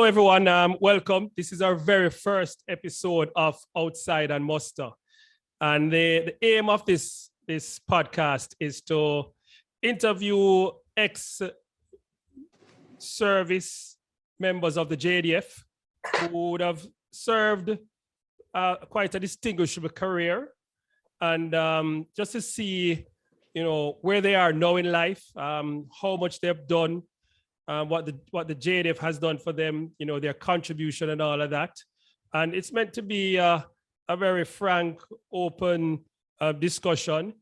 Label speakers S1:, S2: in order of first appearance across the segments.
S1: everyone. Welcome. This is our very first episode of Outside and Musta. And the aim of this podcast is to interview ex-service members of the JDF who would have served quite a distinguishable career, and just to see, where they are now in life, how much they've done, what the JDF has done for them, their contribution and all of that. And it's meant to be a very frank, open discussion,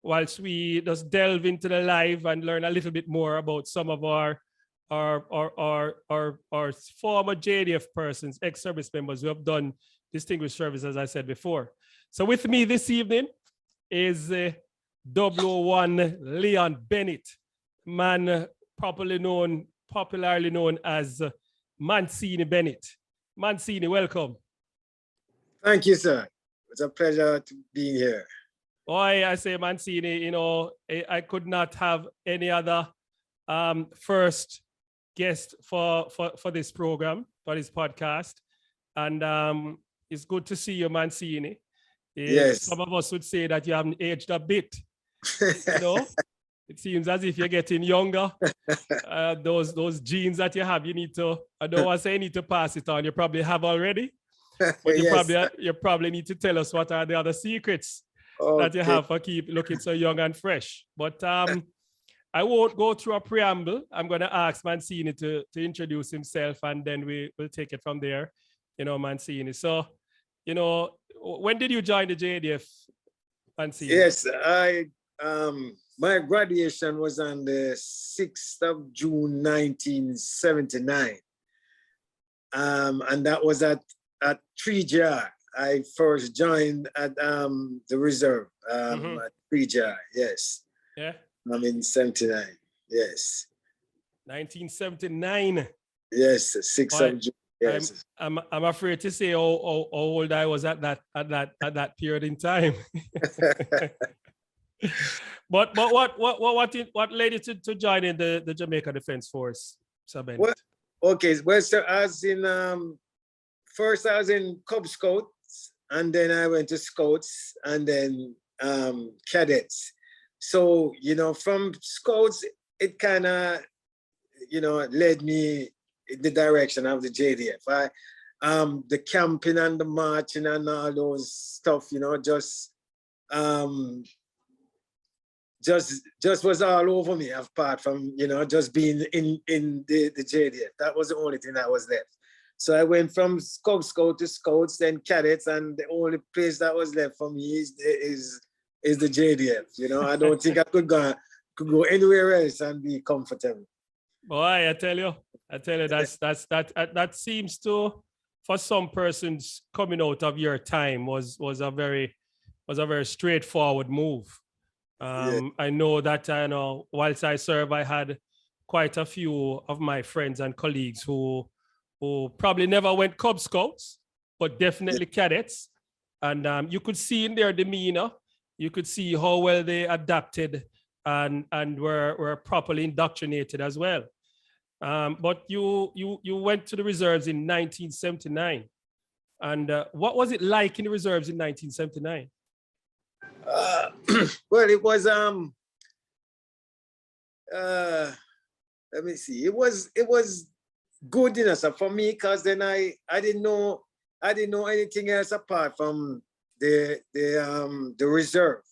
S1: whilst we just delve into the live and learn a little bit more about some of our former JDF persons, ex-service members who have done distinguished service, as I said before. So with me this evening is WO1 Leon Bennett, man popularly known as Mancini Bennett. Mancini, welcome.
S2: Thank you, sir. It's a pleasure to be here.
S1: I say Mancini, I could not have any other first guest for this program, for this podcast. And it's good to see you, Mancini.
S2: Yes.
S1: Some of us would say that you haven't aged a bit. It seems as if you're getting younger. Those genes that you have, you need to, I don't want to say you need to pass it on. You probably have already. But you probably need to tell us what are the other secrets that you have for keep looking so young and fresh. But I won't go through a preamble. I'm going to ask Mancini to introduce himself, and then we'll take it from there, Mancini. So, when did you join the JDF, Mancini?
S2: Yes, my graduation was on the 6th of June, 1979. And that was at 3JR. I first joined at the reserve at 3JR, yes.
S1: Yeah.
S2: I'm in 79, yes.
S1: 1979.
S2: Yes, 6th of June. Yes.
S1: I'm afraid to say how old I was at that period in time. But what led you to join in the Jamaica Defence Force, Sir Bennett?
S2: Well, so I was in first I was in Cub Scouts, and then I went to Scouts, and then cadets. So from Scouts, it kind of led me in the direction of the JDF. The camping and the marching and all those stuff, just was all over me, apart from just being in the JDF. That was the only thing that was left. So I went from Cub Scout to Scouts, then cadets, and the only place that was left for me is the JDF. I don't think I could go anywhere else and be comfortable.
S1: Boy, I tell you, that seems to, for some persons coming out of your time, was a very straightforward move. I know that whilst I serve, I had quite a few of my friends and colleagues who probably never went Cub Scouts, but definitely cadets. And you could see in their demeanor, you could see how well they adapted and were properly indoctrinated as well. But you went to the reserves in 1979. And what was it like in the reserves in 1979?
S2: Well, it was let me see. It was good, so for me, because then I didn't know anything else apart from the reserve.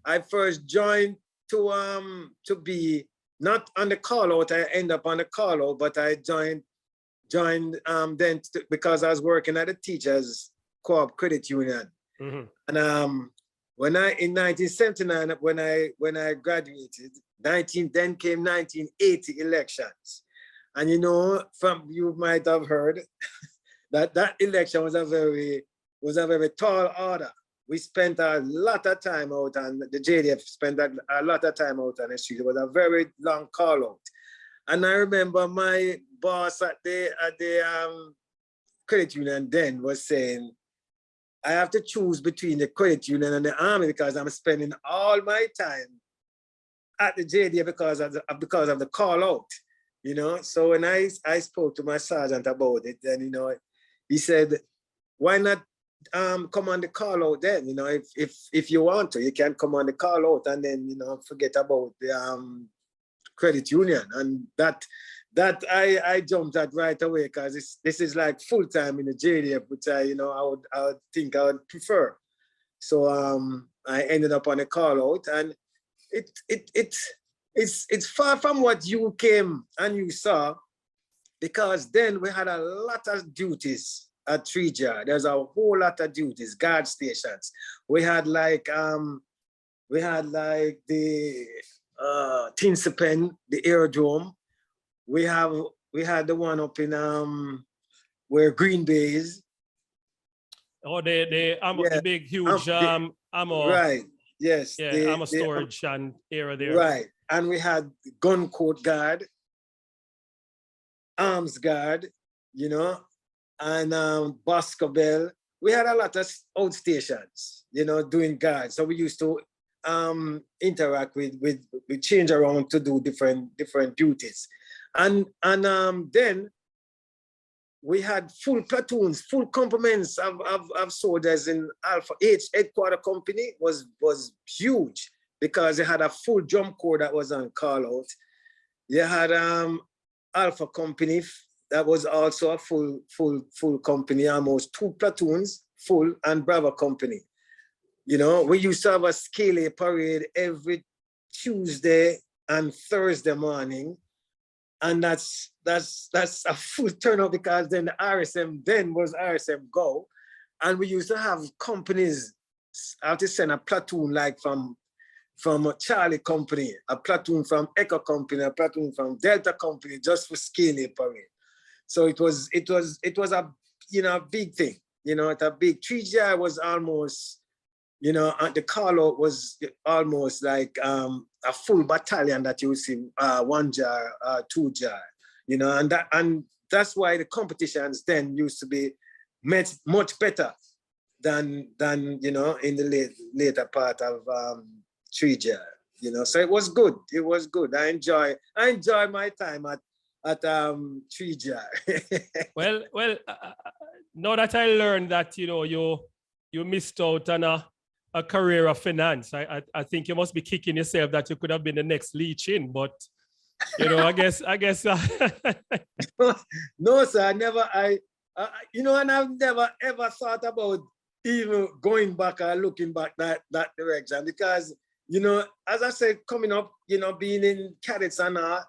S2: I first joined to be not on the call out. I end up on the call out, but I joined then because I was working at the Teachers Co-op Credit Union. And in 1979, when I graduated, then came 1980 elections. And you might have heard that election was a very tall order. We spent a lot of time out, and the JDF spent a lot of time out on the street. It was a very long call out. And I remember my boss at the credit union then was saying, I have to choose between the credit union and the army because I'm spending all my time at the JDF because of the call out. you know. So when I spoke to my sergeant about it, then, you know, he said, why not come on the call out then? You know, if you want to, you can come on the call out and then, you know, forget about the credit union. And that I jumped at right away, because this is like full time in the JDF, which I would think I would prefer. So I ended up on a call out, and it's far from what you came and you saw, because then we had a lot of duties at 3JAR. There's a whole lot of duties, guard stations. We had like the Tinsipen, the aerodrome. We had the one up in where Green Bay is.
S1: Oh, the big huge ammo.
S2: Right. Yes.
S1: Yeah, ammo storage and area there.
S2: Right. And we had gun court guard, arms guard, you know, and Boscobel. We had a lot of outstations, you know, doing guard. So we used to interact we change around to do different duties. And then we had full platoons, full complements of soldiers in Alpha H headquarter company was huge, because they had a full drum corps that was on call out. You had Alpha company that was also a full company, almost 2 platoons full, and Bravo company. You know, we used to have a scale parade every Tuesday and Thursday morning. And that's a full turnout, because then the RSM then was RSM Go. And we used to have companies. I have to send a platoon like from a Charlie company, a platoon from Echo company, a platoon from Delta company, just for scale parade. So it was a, you know, big thing. You know, it's a big 3JAR was almost, you know, the call out was almost like a full battalion that you see, 1JAR, 2JAR, you know, and that's why the competitions then used to be much better than you know, in the later part of 3JAR, you know. So it was good. It was good. I enjoy my time at 3JAR.
S1: Well, now that I learned that, you know, you missed out on a career of finance, I think you must be kicking yourself that you could have been the next Lee Chin, but you know, I guess.
S2: No, sir, you know, and I've never ever thought about even going back or looking back that direction, because, you know, as I said, coming up, you know, being in cadets and all,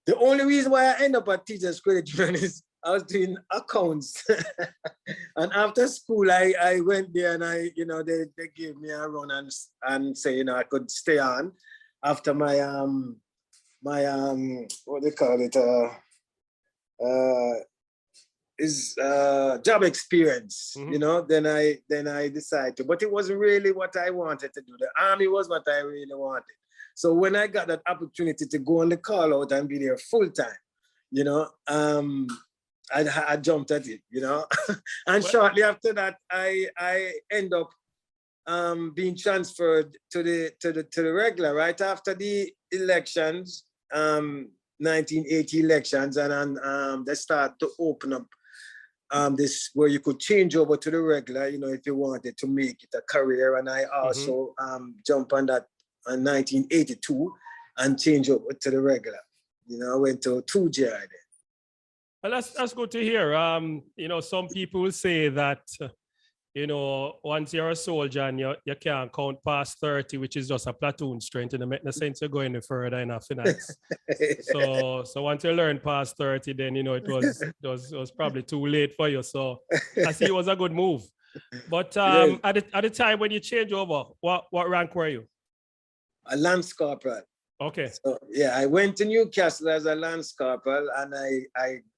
S2: the only reason why I end up at Teachers Credit Union is I was doing accounts. And after school, I went there, and you know, they gave me a run and say, you know, I could stay on after my what they call it, job experience. Mm-hmm. You know, then I decided to, but it wasn't really what I wanted to do. The Army was what I really wanted. So when I got that opportunity to go on the call out and be there full time, you know, I jumped at it, you know. And shortly after that, I end up being transferred to the regular right after the elections, 1980 elections, and they start to open up this where you could change over to the regular, you know, if you wanted to make it a career. And I also jumped on that in 1982 and change over to the regular. You know, I went to 2JAR then.
S1: Well, that's good to hear. You know, some people will say that, you know, once you're a soldier and you can't count past 30, which is just a platoon strength, and it makes no sense to go any further in a finance. So once you learn past 30, then, you know, it was probably too late for you. So I see it was a good move. But yes. at the time when you change over, what rank were you?
S2: A Lance Corporal.
S1: Okay.
S2: So yeah, I went to Newcastle as a Lance Corporal, and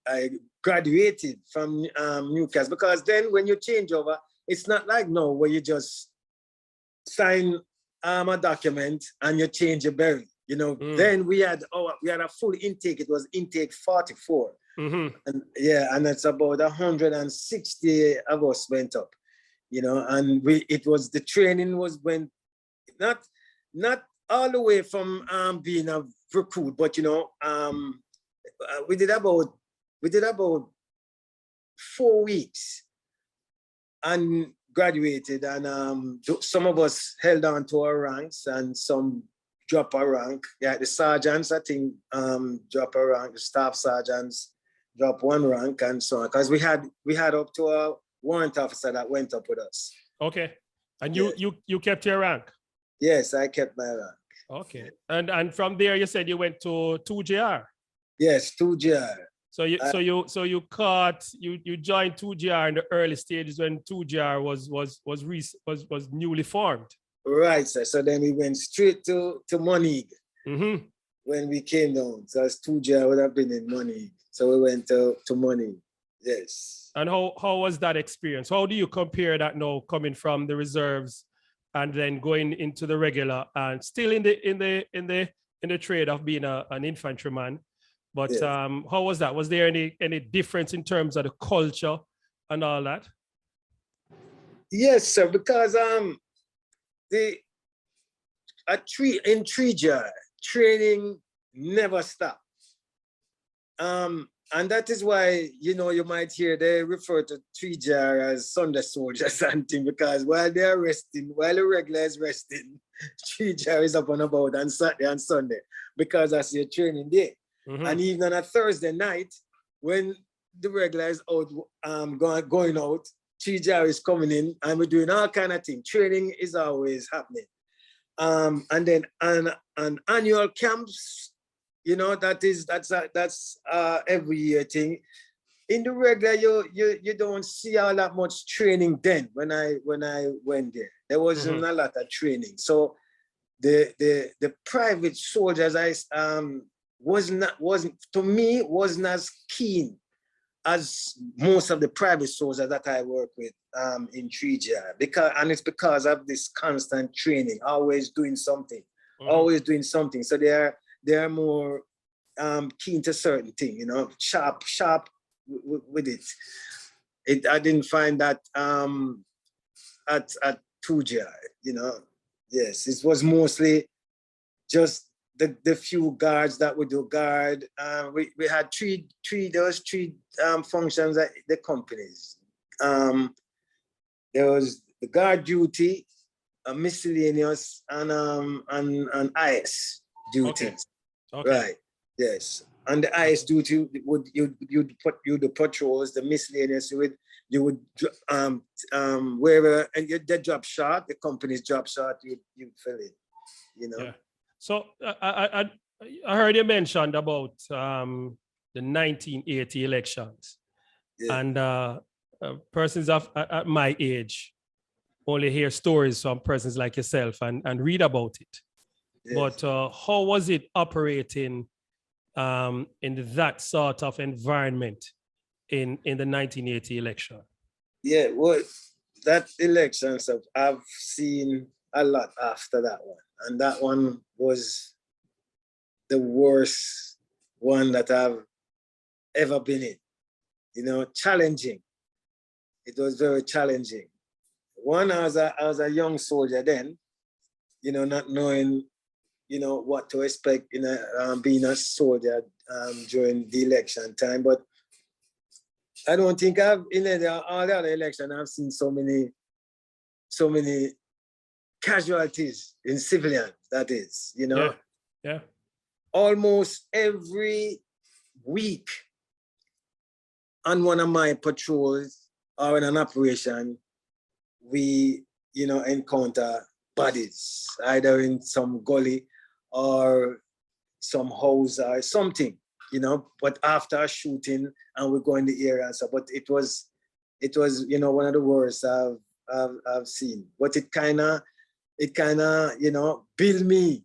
S2: I graduated from Newcastle, because then when you change over, it's not like now where you just sign a document and you change your berry. You know, then we had a full intake. It was intake 44. Mm-hmm. And yeah, and it's about 160 of us went up, you know, and the training was when not all the way from being a recruit, but you know, we did about 4 weeks and graduated, and some of us held on to our ranks and some drop a rank. Yeah, the sergeants, I think, drop a rank, the staff sergeants drop 1 rank and so on, because we had up to a warrant officer that went up with us.
S1: Okay. And
S2: Yeah.
S1: you kept your rank?
S2: Yes, I kept my rank.
S1: Okay. And from there you said you went to 2GR?
S2: Yes, 2GR.
S1: So you joined 2GR in the early stages when 2GR was newly formed.
S2: Right, sir. So then we went straight to Moneeg when we came down. So as 2GR would have been in Moneeg. So we went to Moneeg. Yes.
S1: And how was that experience? How do you compare that now, coming from the reserves and then going into the regular and still in the trade of being an infantryman? But
S2: yes.
S1: How was that? Was there any difference in terms of the culture and all that?
S2: Yes, sir. Because in 3GR, training never stopped. And that is why, you might hear they refer to 3GR as Sunday soldiers and things, because while they're resting, while the regular is resting, 3GR is up and about on Saturday and Sunday, because that's your training day. And even on a Thursday night, when the regular is out, going out, 3GR is coming in, and we're doing all kind of things. Training is always happening. And then an annual camps, that's every year thing. In the regular, you don't see all that much training then. When I went there, there wasn't a lot of training. So the private soldiers wasn't as keen as most of the private soldiers that I work with in 3GR, it's because of this constant training, always doing something. So they're more keen to certain things, sharp with it. I didn't find that at 2GR, Yes, it was mostly just the few guards that would do guard. We had three functions at the companies. There was the guard duty, miscellaneous, and IS duties.
S1: Okay.
S2: Right. Yes. And the IS duty you'd the patrols, the miscellaneous you would wherever and the drop shot, the company's drop shot, you'd fill it,
S1: Yeah. So I heard you mentioned about the 1980 elections, and persons at my age only hear stories from persons like yourself and read about it. Yes. But how was it operating in that sort of environment in the 1980 election?
S2: Yeah, well, that election stuff, I've seen a lot after that one. And that one was the worst one that I've ever been in. Challenging. It was very challenging. One, I was a young soldier then, not knowing, what to expect being a soldier during the election time. But I don't think all the other elections I've seen so many casualties in civilians, that is,
S1: Yeah.
S2: Almost every week on one of my patrols or in an operation, we, encounter bodies, either in some gully or some house or something, but after a shooting and we go in the area and stuff. But it was, one of the worst I've seen. But it kind of, build me,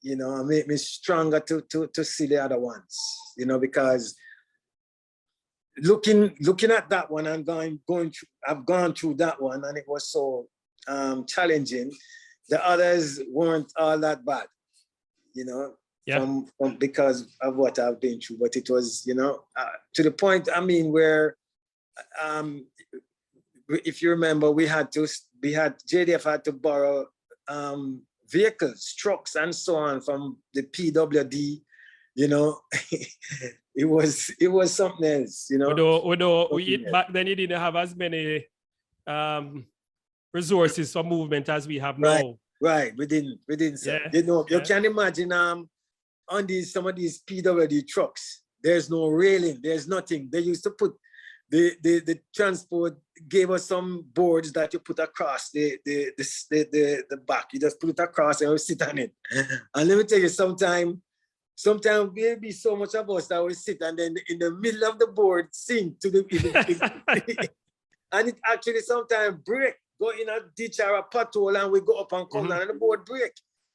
S2: and make me stronger to see the other ones, because looking at that one and I've gone through that one and it was so challenging. The others weren't all that bad, from because of what I've been through. But it was, to the point, where if you remember, JDF had to borrow vehicles, trucks, and so on from the PWD, you know, it was something else, you know.
S1: Back then you didn't have as many resources for movement as we have now.
S2: Right, we didn't, sir.
S1: Yeah.
S2: You know, you can imagine on some of these PWD trucks, there's no railing, there's nothing. They used to put the transport gave us some boards that you put across the back. You just put it across and we sit on it. And let me tell you, sometimes there'll be so much of us that will sit and then in the middle of the board sink to the and it actually sometimes break, go in a ditch or a pothole and we go up and come down and the board break.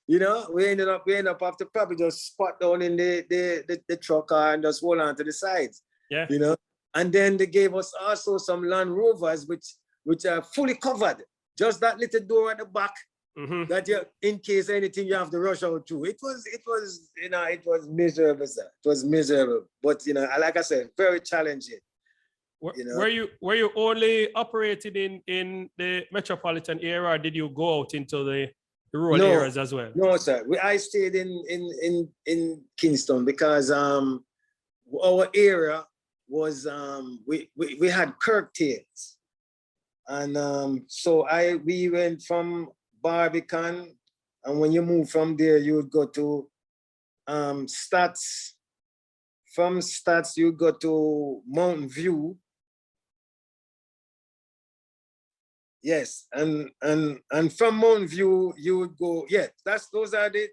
S2: You know, we end up after probably just spot down in the truck and just hold on to the sides.
S1: Yeah.
S2: You know. And then they gave us also some Land Rovers, which are fully covered. Just that little door at the back that you, in case anything, you have to rush out through. It was, you know, it was miserable, sir. It was miserable. But, you know, like I said, very challenging. You know?
S1: Were you only operating in the metropolitan area, or did you go out into the rural areas as well?
S2: No, sir. I stayed in Kingston because our area was we had curtails, and so we went from Barbican, and when you move from there you would go to Stats. From Stats you go to Mountain View. Yes, and from Mountain View you would go, those are the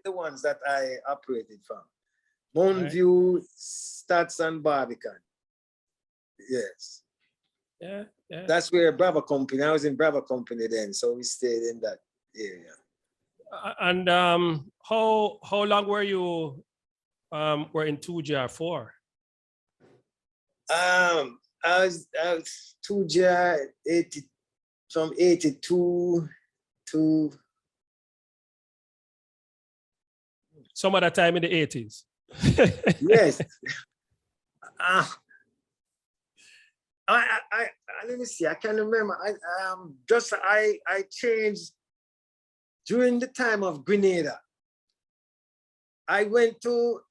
S2: ones that I operated from. Mountain View, Stats, and Barbican. Yes.
S1: Yeah.
S2: That's where Bravo Company, I was in Bravo Company then, so we stayed in that area.
S1: And how long were you were in 2GR for?
S2: I was 2GR from 82 to
S1: some other time in the 80s.
S2: Yes. Let me see. I can't remember. I changed during the time of Grenada. I went to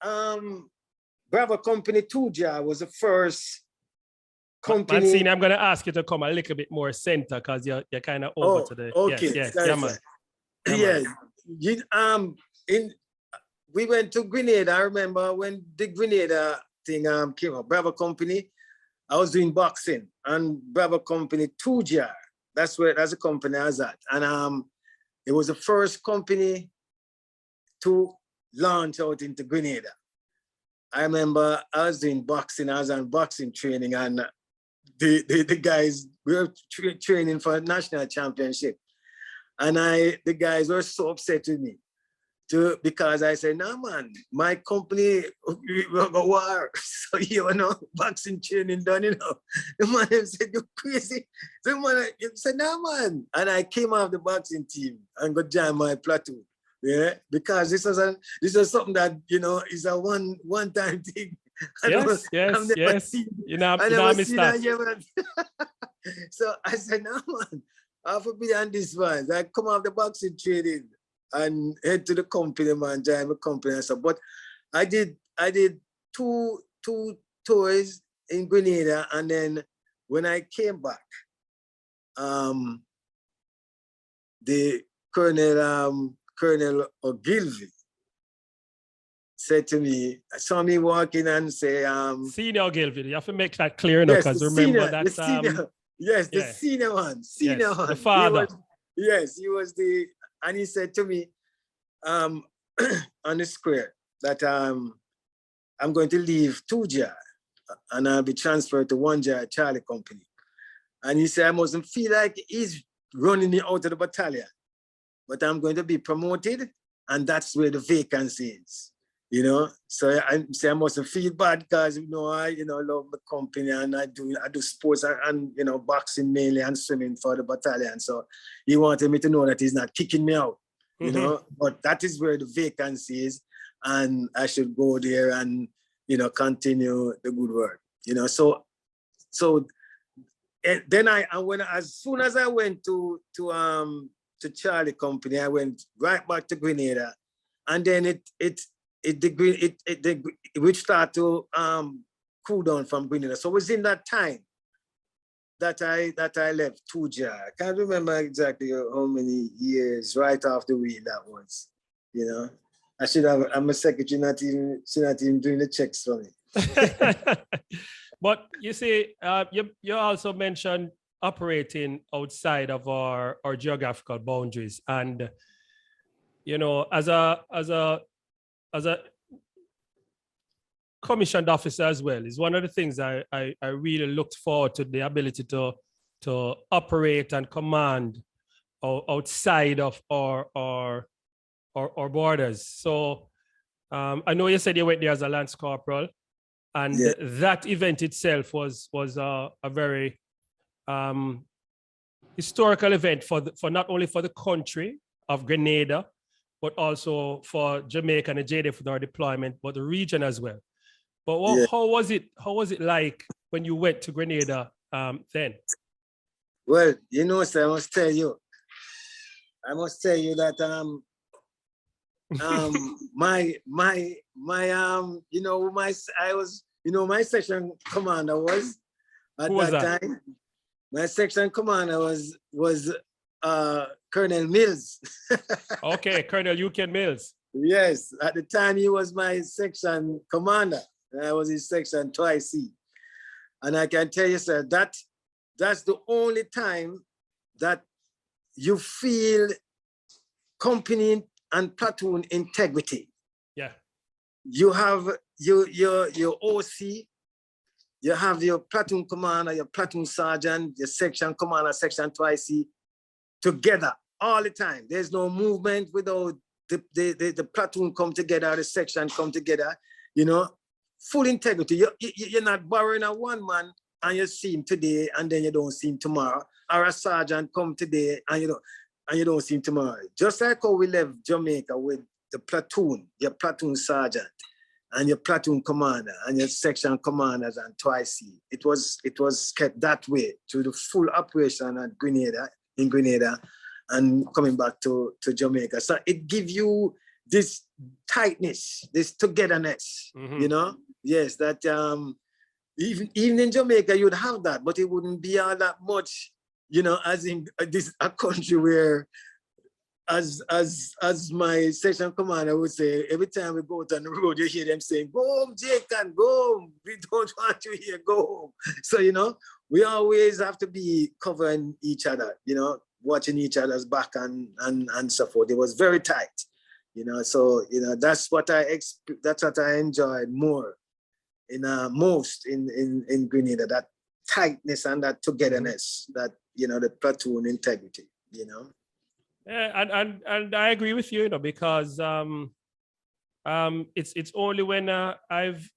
S2: Bravo Company 2GR was the first company.
S1: Mancini, I'm going to ask you to come a little bit more center because you're kind of over to the.
S2: Okay.
S1: Yes.
S2: Yeah, man. Yeah. We went to Grenada. I remember when the Grenada thing came up, Bravo Company, I was doing boxing, and Bravo Company 2GR, that's the company I was at. And it was the first company to launch out into Grenada. I remember I was doing boxing, I was on boxing training, and the guys, we were training for a national championship. And the guys were so upset with me. Because I said, no, man, my company, we go war. So, you know, boxing training done, you know. The man said, you're crazy. The man said, no, man. And I came off the boxing team and got join my platoon. Yeah, because this was something that, you know, is a one-time thing.
S1: Yes. You know,
S2: So I said, no, man, I have to be on this one. I come off the boxing training and head to the company, man, join the company and stuff. But I did two tours in Grenada, and then when I came back, the Colonel Ogilvy said to me, saw me walking and say,
S1: Senior Ogilvy, you have to make that clear now, because remember that.
S2: The senior one.
S1: The father.
S2: He was the. And he said to me on the square that I'm going to leave 2GR and I'll be transferred to 1GR Charlie Company. And he said, I mustn't feel like he's running me out of the battalion, but I'm going to be promoted, and that's where the vacancy is, you know? So I mustn't feel bad because, you know, I love the company, and I do sports and you know, boxing mainly and swimming for the battalion. So he wanted me to know that he's not kicking me out, you know, but that is where the vacancy is, and I should go there and, you know, continue the good work, you know. So then as soon as I went to Charlie Company, I went right back to Grenada, and then we start to cool down from Grenada. So it was in that time that I left Tuja. I can't remember exactly how many years right after that was. You know, I should have. I'm a secretary, she's not even doing the checks for me.
S1: But you see, you also mentioned operating outside of our geographical boundaries, and you know, as a commissioned officer as well, is one of the things I really looked forward to, the ability to operate and command outside of our borders. So I know you said you went there as a Lance Corporal, and
S2: Yeah.
S1: that event itself was a very historical event for not only for the country of Grenada, but also for Jamaica and the JDF with our deployment, but the region as well. But
S2: Yeah.
S1: how was it like when you went to Grenada then?
S2: Well, you know, sir, I must tell you that my section commander was at
S1: Who was
S2: that time. My section commander was Colonel Mills.
S1: Okay, Colonel Euken Mills.
S2: Yes, at the time he was my section commander. I was his section 2C. And I can tell you, sir, that's the only time that you feel company and platoon integrity.
S1: Yeah.
S2: You have your OC, you have your platoon commander, your platoon sergeant, your section commander, section 2C together all the time. There's no movement without the platoon come together, the section come together, you know, full integrity. You're not borrowing a one man and you see him today and then you don't see him tomorrow, or a sergeant come today and you don't see him tomorrow. Just like how we left Jamaica with the platoon, your platoon sergeant and your platoon commander and your section commanders and 2C. It was kept that way to the full operation at in Grenada and coming back to Jamaica. So it gives you this tightness, this togetherness, you know? Yes, that even in Jamaica, you'd have that, but it wouldn't be all that much, you know, as in a country where, as my section commander would say, every time we go out on the road, you hear them saying, "Go home, Jake, and go home. We don't want you here, go home." So, you know, we always have to be covering each other, you know, watching each other's back and so forth. It was very tight, you know. So, you know, that's what I enjoyed more most in Grenada, that tightness and that togetherness, that, you know, the platoon integrity, you know.
S1: Yeah, and I agree with you, you know, because it's only when I've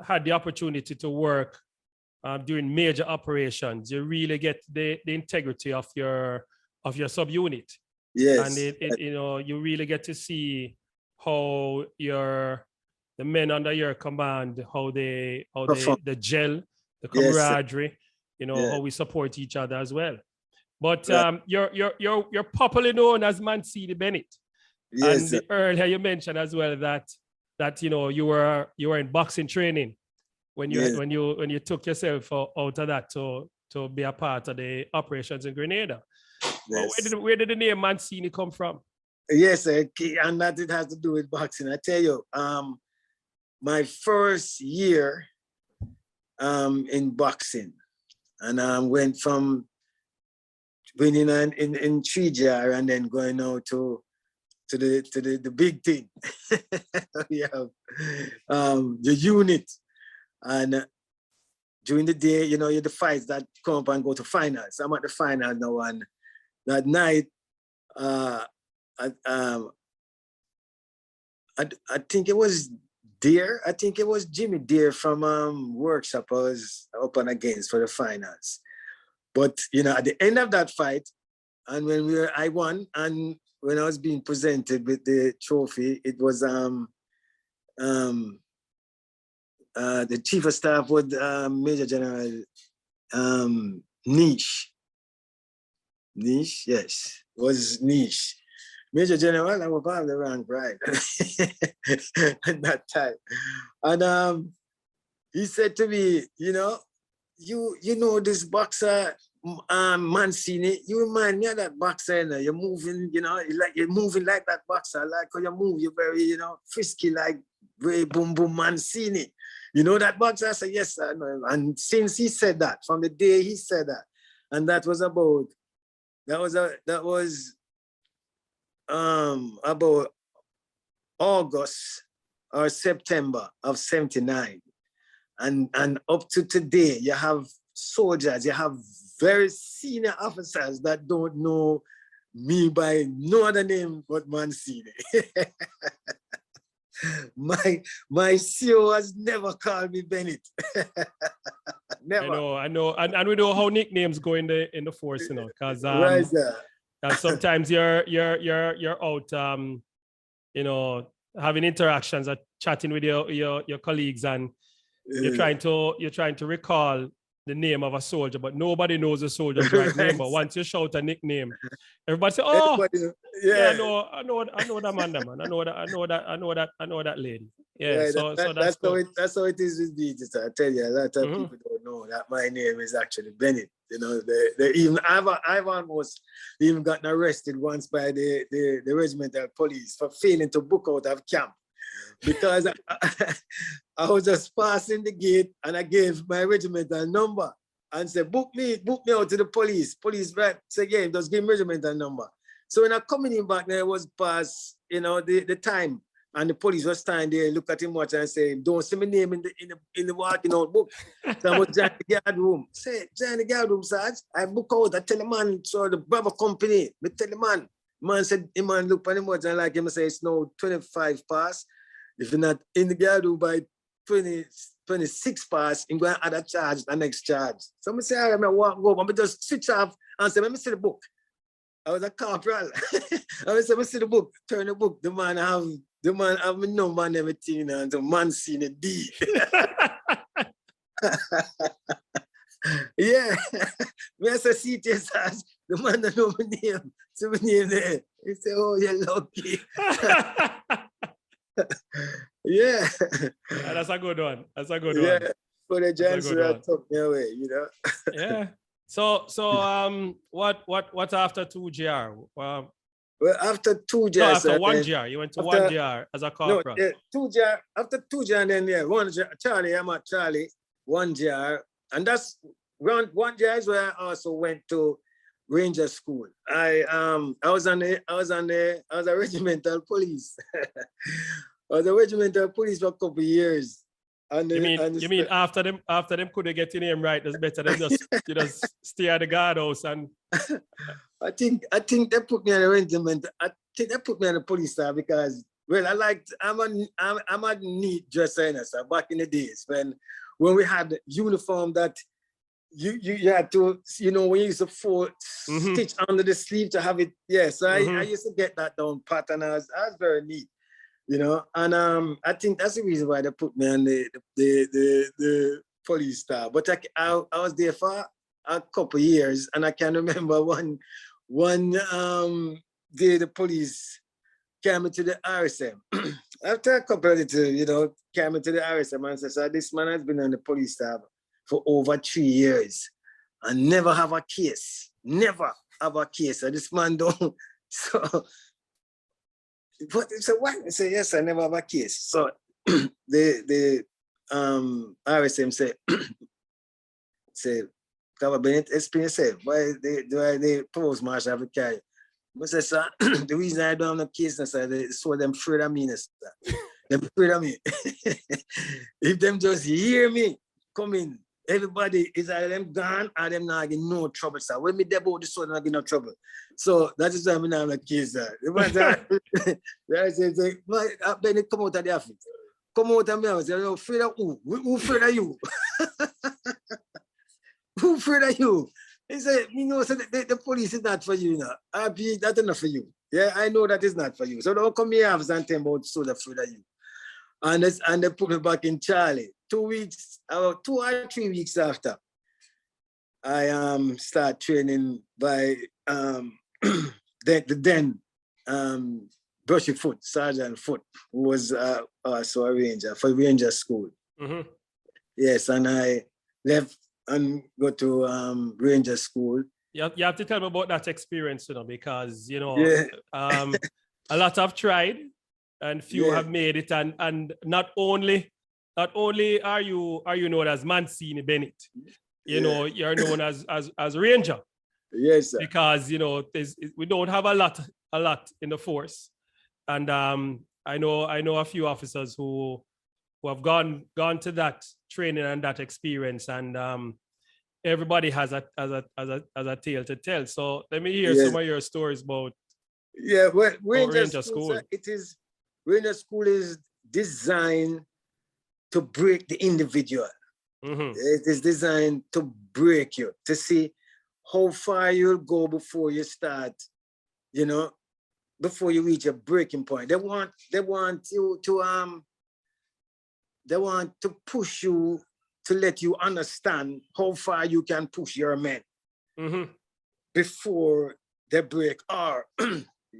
S1: had the opportunity to work during major operations, you really get the integrity of your subunit.
S2: Yes.
S1: And it you know, you really get to see how the men under your command, how they gel, the camaraderie, yes, you know, how we support each other as well. But you're popularly known as Mancini Bennett. Yes, and earlier you mentioned as well that you know, you were in boxing training when you took yourself out of that to be a part of the operations in Grenada. Yes. Well, where did the name Mancini come from?
S2: Yes, and that it has to do with boxing. I tell you, my first year in boxing, and went from winning in 3 jar and then going out to the big thing. We have the unit, and during the day, you know, you're the fights that come up and go to finals. I'm at the final now, and that night, I think it was Deere. I think it was Jimmy Deere from Workshop I was up and against for the finals. But, you know, at the end of that fight, and when I won, and when I was being presented with the trophy, it was the chief of staff with Major General Niche, yes, was Niche. Major General, I was part of the rank, right? At that time. And he said to me, you know this boxer, Mancini, you remind me of that boxer, you know? You're moving, you're moving like that boxer. I like how you move, you're very, frisky like Ray Boom Boom Mancini. You know that boxer? I said, yes, I know. And since he said that, from the day he said that, and that was about August or September of 79. And up to today, you have soldiers, you have very senior officers that don't know me by no other name but Mancini. My CO has never called me Bennett. Never.
S1: I know, and we know how nicknames go in the force, because
S2: Right, sir.
S1: sometimes you're out, having interactions or chatting with your colleagues, and you're trying to recall the name of a soldier, but nobody knows the soldier's right name. But once you shout a nickname, everybody say, "Oh, yeah, I know that man, I know that lady." Yeah,
S2: right,
S1: so
S2: that's how it is with me. I tell you, a lot of people don't know that my name is actually Bennett. They even I've almost even gotten arrested once by the regimental police for failing to book out of camp. Because I was just passing the gate and I gave my regimental number and said, book me out to the police. Police right say, yeah, just give me regimental number. So when I coming in back there, it was past, the time, and the police was standing there, look at him watch and say, don't see my name in the walking out book. So I was join the guard room. Say, join the guard room, Sarge. I book out, I tell the man, so the Bravo company, I tell the man. Man said, the man look at him watch and like him say, it's now 25 past. If you're not in the guard room by 26 past, I'm going to add a charge, the next charge. So I say, all right, I walk go, but I just switch off and say, let me see the book. I was a corporal. I said, let me see the book, turn the book. The man have my number and everything, and the man seen a D. Yeah. Me I say, see this as the man don't know my name. So my name there. He said, oh, you're lucky. Yeah.
S1: That's a good one. That's a good
S2: one.
S1: Yeah,
S2: for the Johnson that took me away,
S1: Yeah. So what after 2GR?
S2: Well, after 2GR.
S1: No, after 1GR. You went to 1GR as a corporal.
S2: No, 2GR. After 2GR, and then 1GR, Charlie, I'm at Charlie, 1GR. And that's 1GR is where I also went to Ranger School. I was a regimental police. I was a regimental police for a couple of years. And
S1: you mean after them couldn't get your name right, it's better than just stay at the guardhouse and
S2: I think they put me on the regiment. I think they put me on the police star because I'm a neat dresser, so back in the days when we had uniform that you had to, when you used to stitch under the sleeve to have it. Yeah, so I used to get that down pat, and I was very neat, and I think that's the reason why they put me on the police star. But I was there for a couple of years, and I can remember one day the police came into the RSM. After a couple of days, came into the RSM and said, so this man has been on the police star for over 3 years and never have a case. Never have a case. So this man don't. So what? I say, yes, I never have a case. So the RSM say, Cover Bennett, explain yourself. Why they post marshal have to carry? I say, sir, the reason I don't have no case, sir, they saw them afraid of me, sir. They're afraid of me. If them just hear me coming, everybody is either them gone or them not getting no trouble, sir. When me debo the sword, not get no trouble. So that is why I'm not a case, sir. I say, Bennett, come out of the office. Come out of my house. You're afraid of who? Who afraid of you? Who afraid of you? He said, so the police is not for you, that's enough for you. Yeah, I know that is not for you. So don't come here and tell me about so afraid of you. And they put me back in Charlie. 2 weeks, about 2 or 3 weeks after, I start training by the then Brushy Foot, Sergeant Foot, who was also a ranger for Ranger School.
S1: Mm-hmm.
S2: Yes, and I left and go to Ranger School.
S1: You have to tell me about that experience, because
S2: Yeah.
S1: A lot have tried and few have made it, and not only are you known as Mancini Bennett, you're known as Ranger.
S2: Yes, sir.
S1: Because we don't have a lot in the force, and I know a few officers who have gone to that training and that experience, and everybody has a tale to tell. So let me hear some of your stories about.
S2: Yeah, well,
S1: Ranger
S2: School. Ranger School is designed to break the individual.
S1: Mm-hmm.
S2: It is designed to break you, to see how far you'll go before you start, before you reach a breaking point. They want you to they want to push you to let you understand how far you can push your men before they break, or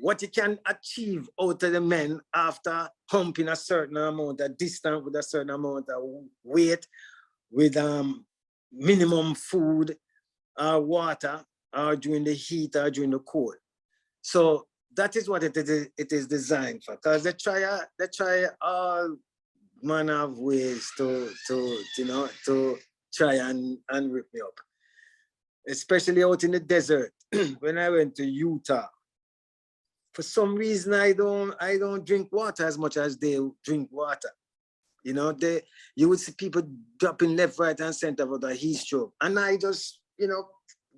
S2: what you can achieve out of the men after humping a certain amount of distance with a certain amount of weight, with minimum food or water, or during the heat or during the cold. So that is what it is designed for, because they try all manner of ways to try and rip me up, especially out in the desert. When I went to Utah, for some reason I don't drink water as much as they drink water. You would see people dropping left, right, and center with a heat stroke, and I just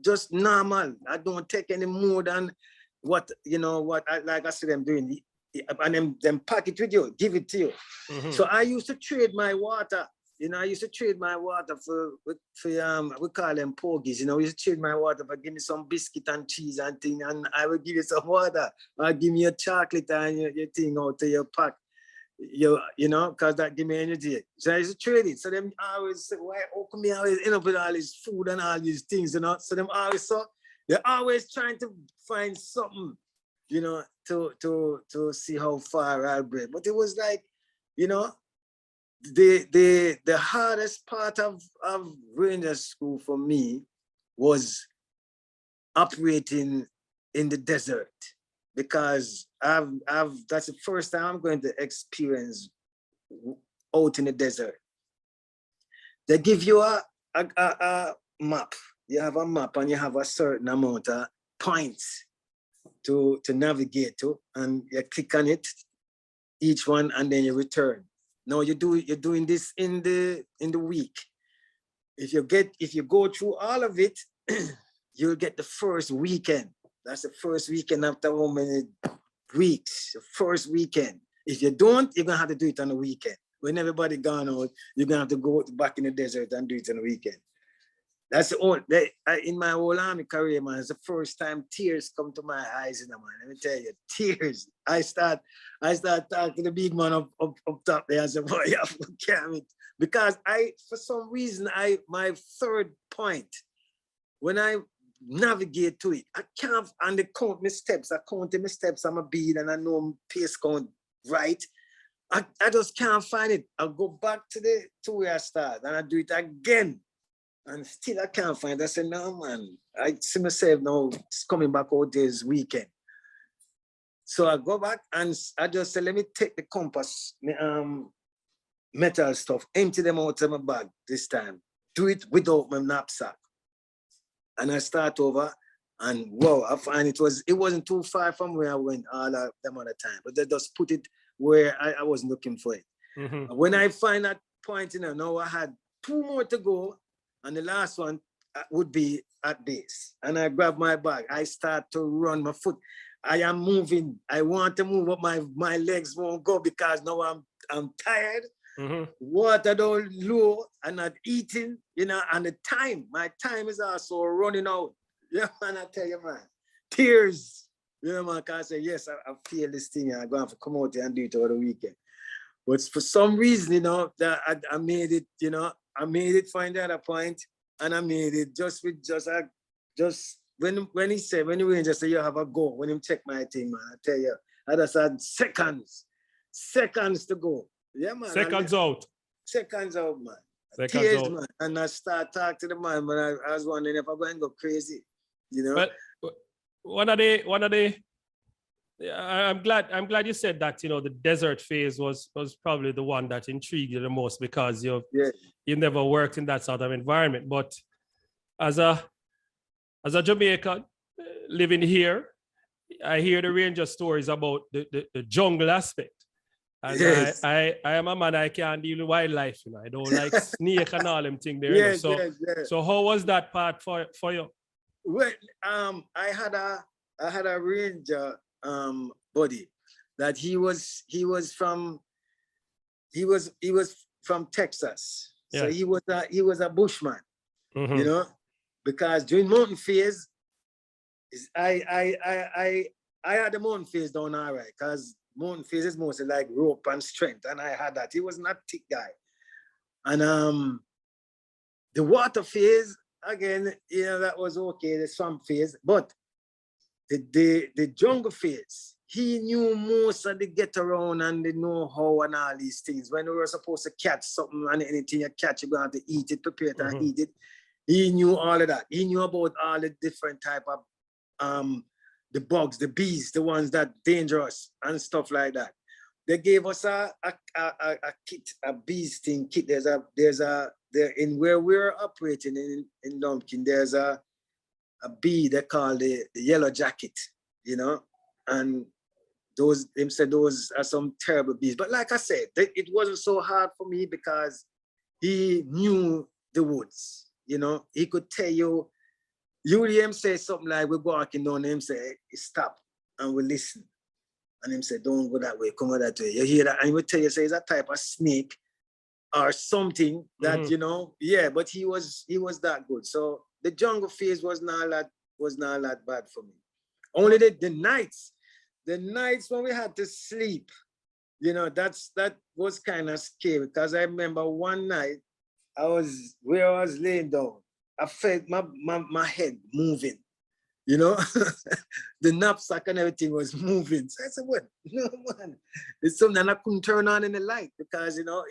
S2: just normal. I don't take any more than what I see them doing, and them pack it with you, give it to you. So I used to trade my water. I used to trade my water for we call them porgies. We used to trade my water for give me some biscuit and cheese and thing, and I would give you some water, or give me a chocolate and your thing out to your pack. Because that give me energy. So I used to trade it. So them always say, why how come me always end up with all this food and all these things, So them always they're always trying to find something, to see how far I'll break. But it was like, the hardest part of Ranger School for me was operating in the desert, because that's the first time I'm going to experience out in the desert. They give you a map. You have a map and you have a certain amount of points to navigate to, and you click on it, each one, and then you return. Now you're doing this in the week. If you go through all of it, you'll get the first weekend. That's the first weekend after how many weeks? The first weekend. If you don't, you're gonna have to do it on the weekend. When everybody gone out, you're gonna have to go back in the desert and do it on the weekend. That's the only, in my whole army career, man, it's the first time tears come to my eyes, man. Let me tell you, tears. I start talking to the big man up top there. I said, boy, you have to carry it. Because for some reason, my third point, when I navigate to it, I can't, and they count my steps. I count my steps, I'm a bead, and I know my pace count right. I just can't find it. I'll go back to where I start, and I do it again. And still I can't find it. I said, no, man. I see myself now coming back out this weekend. So I go back and I just said, let me take the compass, metal stuff, empty them out of my bag this time. Do it without my knapsack. And I start over, and wow, I find it wasn't too far from where I went all of them other time, but they just put it where I wasn't looking for it. When I find that point, now I had 2 more to go, and the last one would be at base. And I grab my bag. I start to run my foot. I am moving. I want to move, but my legs won't go because now I'm tired. Water down low and not eating, and my time is also running out. Yeah, man, I tell you, man. Tears. Man, because I say, yes, I feel this thing. I'm going to come out here and do it over the weekend. But for some reason, that I made it, I made it find the other point, and I made it just when he said, when the Ranger said you have a go, when him check my thing, man, I tell you, I just had seconds to go. Yeah, man.
S1: Seconds out.
S2: Seconds out, man.
S1: Seconds
S2: Tears,
S1: out.
S2: man. And I start talking to the man, but I was wondering if I'm going to go crazy, you know?
S1: But one of the I'm glad you said that, you know, the desert phase was probably the one that intrigued you the most because you've never worked in that sort of environment. But as a Jamaican living here, I hear the Ranger stories about the jungle aspect. And
S2: yes.
S1: I am a man, I can't deal with wildlife, you know. I don't like snake and all them things there. Yes, you know? So how was that part for you?
S2: Well, I had a Ranger buddy that he was from Texas. Yeah. So he was a bushman, you know, because during mountain phase, I had the mountain phase down all right, because mountain phase is mostly like rope and strength, and I had that. He was not a thick guy. And the water phase, again, you know, that was okay, the swamp phase, but the jungle phase, he knew most of the get around and the know-how and all these things. When we were supposed to catch something and anything you catch, you're going to have to eat it, prepare it and eat it. He knew all of that. He knew about all the different type of the bugs, the bees, the ones that dangerous and stuff like that. They gave us a kit, a bee sting kit. There in where we're operating in Lumpkin, there's a bee they call the yellow jacket, you know, and him said those are some terrible bees. But like I said, it wasn't so hard for me because he knew the woods, you know. He could tell you, him say something like, we're walking down, him say, stop, and we listen. And him say, don't go that way, come on that way. You hear that? And he would tell you, say, it's a type of snake or something that, you know, yeah, but he was that good. So the jungle phase was not a lot bad for me. Only the nights when we had to sleep, you know, that was kind of scary, because I remember one night I was laying down, I felt my head moving, you know, the knapsack and everything was moving. So I said, what? No, man, it's something I couldn't turn on in the light because, you know,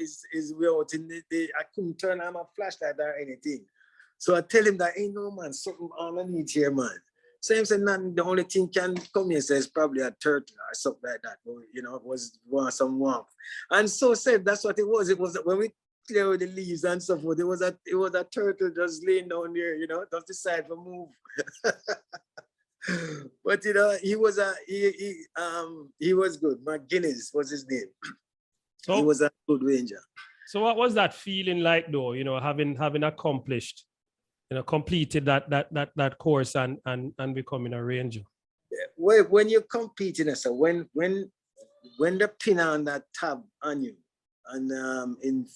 S2: we're out in I couldn't turn on my flashlight or anything. So I tell him that, ain't no, man, something underneath here, man. So he said, nothing, the only thing can come here, says probably a turtle or something like that. Or, you know, it was some warmth. And so said, that's what it was. It was when we clear the leaves and so forth, it was a turtle just laying down there, you know, just decide to move. But you know, he was good. McGuinness was his name. So, he was a good Ranger.
S1: So what was that feeling like though, you know, having accomplished, you know, completed that course and becoming a Ranger?
S2: Well, when you're competing, so when the pin on that tab on you, and in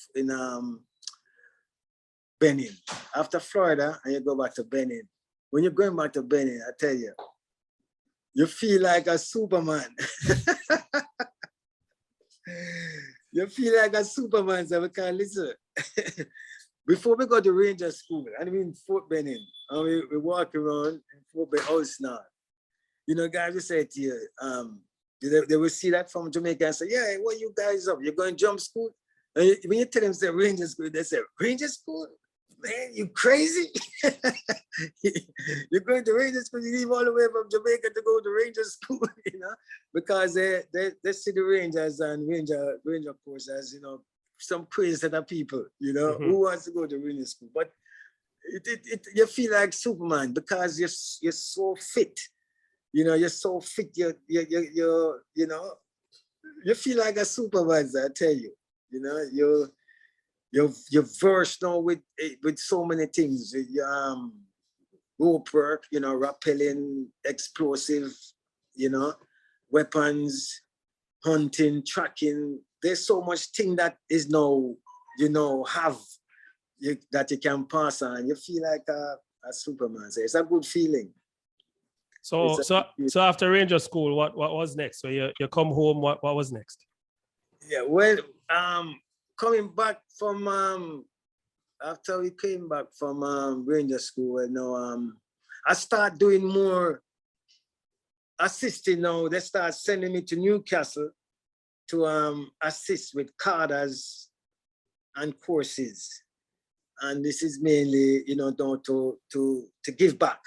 S2: Benin, after Florida, and you go back to Benin. When you're going back to Benin, I tell you, you feel like a Superman. You feel like a Superman, so because listen, before we go to Ranger School, and we in Fort Benin, and we walk around in Fort Benin House now. You know, guys will say to you, they will see that from Jamaica and say, yeah, what you guys up? You're going to jump school? And when you tell them, say, Ranger School, they say, Ranger School? Man, you crazy? You're going to Ranger School, you leave all the way from Jamaica to go to Ranger School, you know? Because they see the Rangers and Ranger course as, you know, some crazy set of people, you know, who wants to go to Ranger School. But you feel like Superman because you're so fit. You know, you're so fit, you know, you feel like a supervisor, I tell you. You know, you're versed now with so many things. Rope work, you know, rappelling, explosive, you know, weapons, hunting, tracking. There's so much thing that is now, you know, that you can pass on. You feel like a Superman. So it's a good feeling.
S1: So after Ranger School, what was next? So you come home, what was next?
S2: Yeah, well, coming back from after we came back from Ranger School, you know, I start doing more assisting now. They start sending me to Newcastle to assist with cadres and courses. And this is mainly, you know, down to give back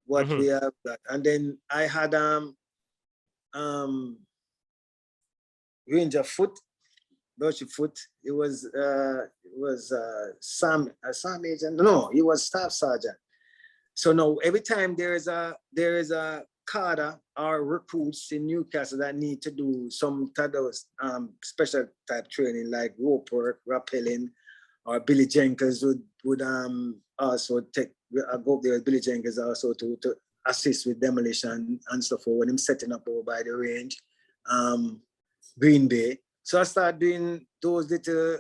S2: what we have got. And then I had Ranger Foot, Belgian Foot. It was Sam Agent. No, he was Staff Sergeant. So now every time there is a cadre or recruits in Newcastle that need to do some type of special type training like rope work, rappelling, or Billy Jenkins would also go up there with Billy Jenkins also to assist with demolition and stuff when I'm setting up over by the range, Green Bay. So I started doing those little,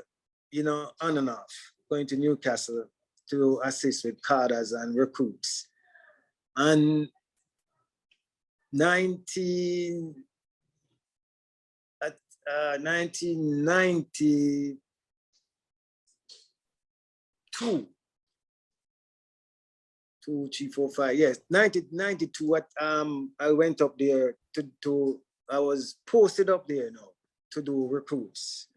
S2: you know, on and off, going to Newcastle to assist with cadres and recruits. And 1992, 2, 3, 4, 5, yes, 1992. I went up there I was posted up there now to do recruits.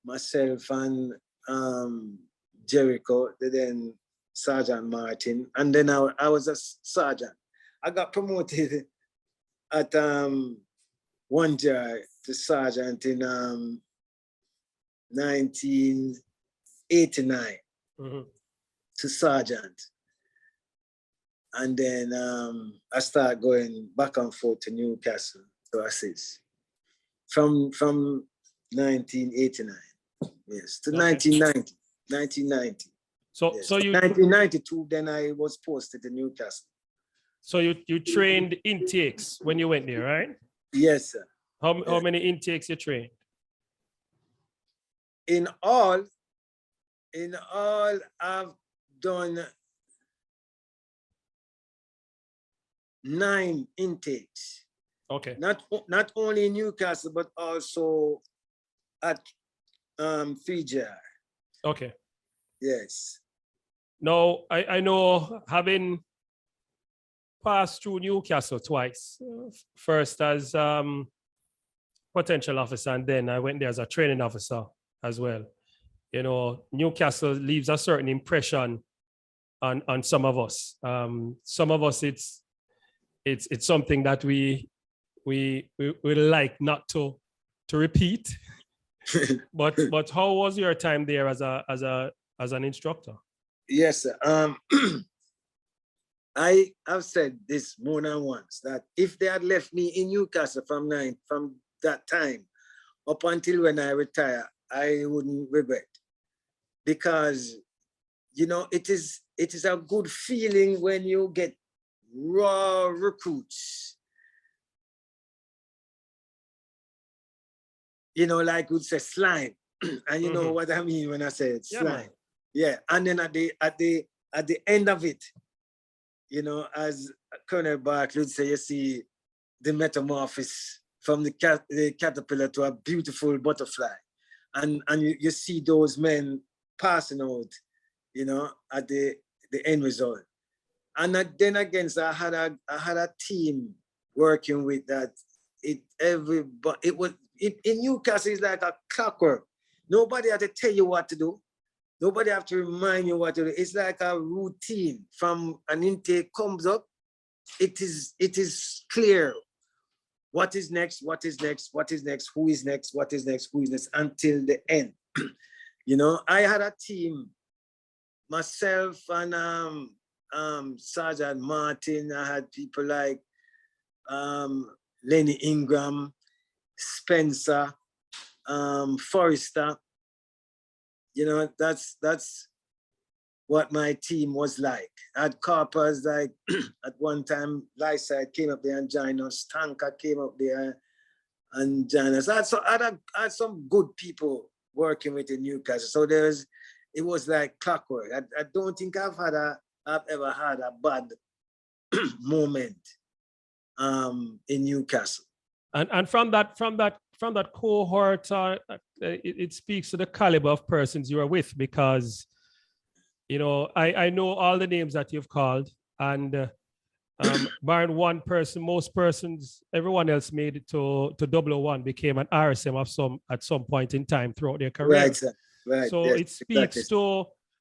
S2: Myself and Jericho, then Sergeant Martin, and then I was a sergeant. I got promoted at 1 jar to sergeant in 1989 to sergeant. And then I started going back and forth to Newcastle to assist from 1989, yes, to 1990.
S1: So,
S2: yes.
S1: so you
S2: 1992, then I was posted to Newcastle.
S1: So you trained intakes when you went there, right?
S2: Yes, sir.
S1: How many intakes you trained?
S2: In all, I've done 9 intakes.
S1: Okay.
S2: Not only in Newcastle, but also at 3JR.
S1: Okay.
S2: Yes.
S1: Now, I know, having passed through Newcastle twice, first as potential officer, and then I went there as a training officer as well. You know, Newcastle leaves a certain impression on some of us. Some of us, it's something that we like not to repeat. but how was your time there as an instructor?
S2: Yes, sir. I have said this more than once, that if they had left me in Newcastle from that time up until when I retire, I wouldn't regret, because, you know, it is a good feeling when you get raw recruits. You know, like we'd say slime, and you know what I mean when I say it, slime. Yeah, and then at the end of it, you know, as Colonel Barkley would say, you see the metamorphosis from the caterpillar to a beautiful butterfly, and you see those men passing out, you know, at the end result. And then again, so I had a team working with that. In Newcastle, it's like a clockwork. Nobody had to tell you what to do. Nobody have to remind you what to do. It's like a routine. From an intake comes up, it is clear what is next, what is next, what is next, who is next, what is next, who is next, until the end. You know, I had a team, myself and Sergeant Martin. I had people like Lenny Ingram, Spencer, Forrester. You know, that's what my team was like. I had corpers like at one time, Lyside came up there and joined us, Tanker came up there and joined us. I had some good people working with in Newcastle. So it was like clockwork. I don't think I've ever had a bad moment in Newcastle.
S1: And from that cohort, it speaks to the caliber of persons you are with, because, you know, I know all the names that you've called, and barring one person, most persons, everyone else made it to WO1, became an RSM of some at some point in time throughout their career.
S2: Right, sir. Right.
S1: So
S2: Yes,
S1: it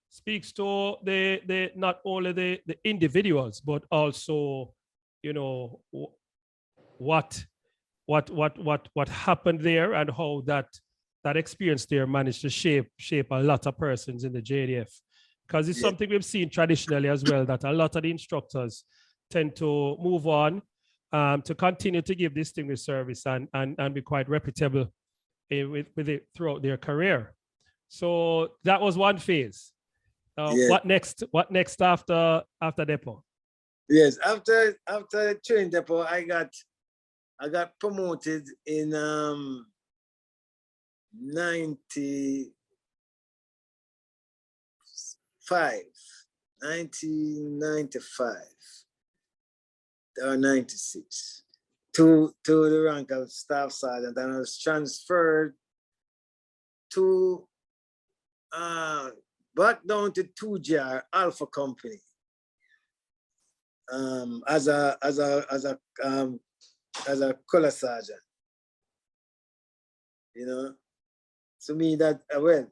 S1: speaks to the not only the individuals, but also, you know, what happened there and how that experience there managed to shape a lot of persons in the JDF. Because it's something we've seen traditionally as well, that a lot of the instructors tend to move on to continue to give distinguished service and be quite reputable with it throughout their career. So that was one phase. What next? What next after depot?
S2: Yes, after training depot, I got promoted in 1995 or 96 to the rank of staff sergeant, and I was transferred to back down to 2JR Alpha Company as a color sergeant. You know, to me that well,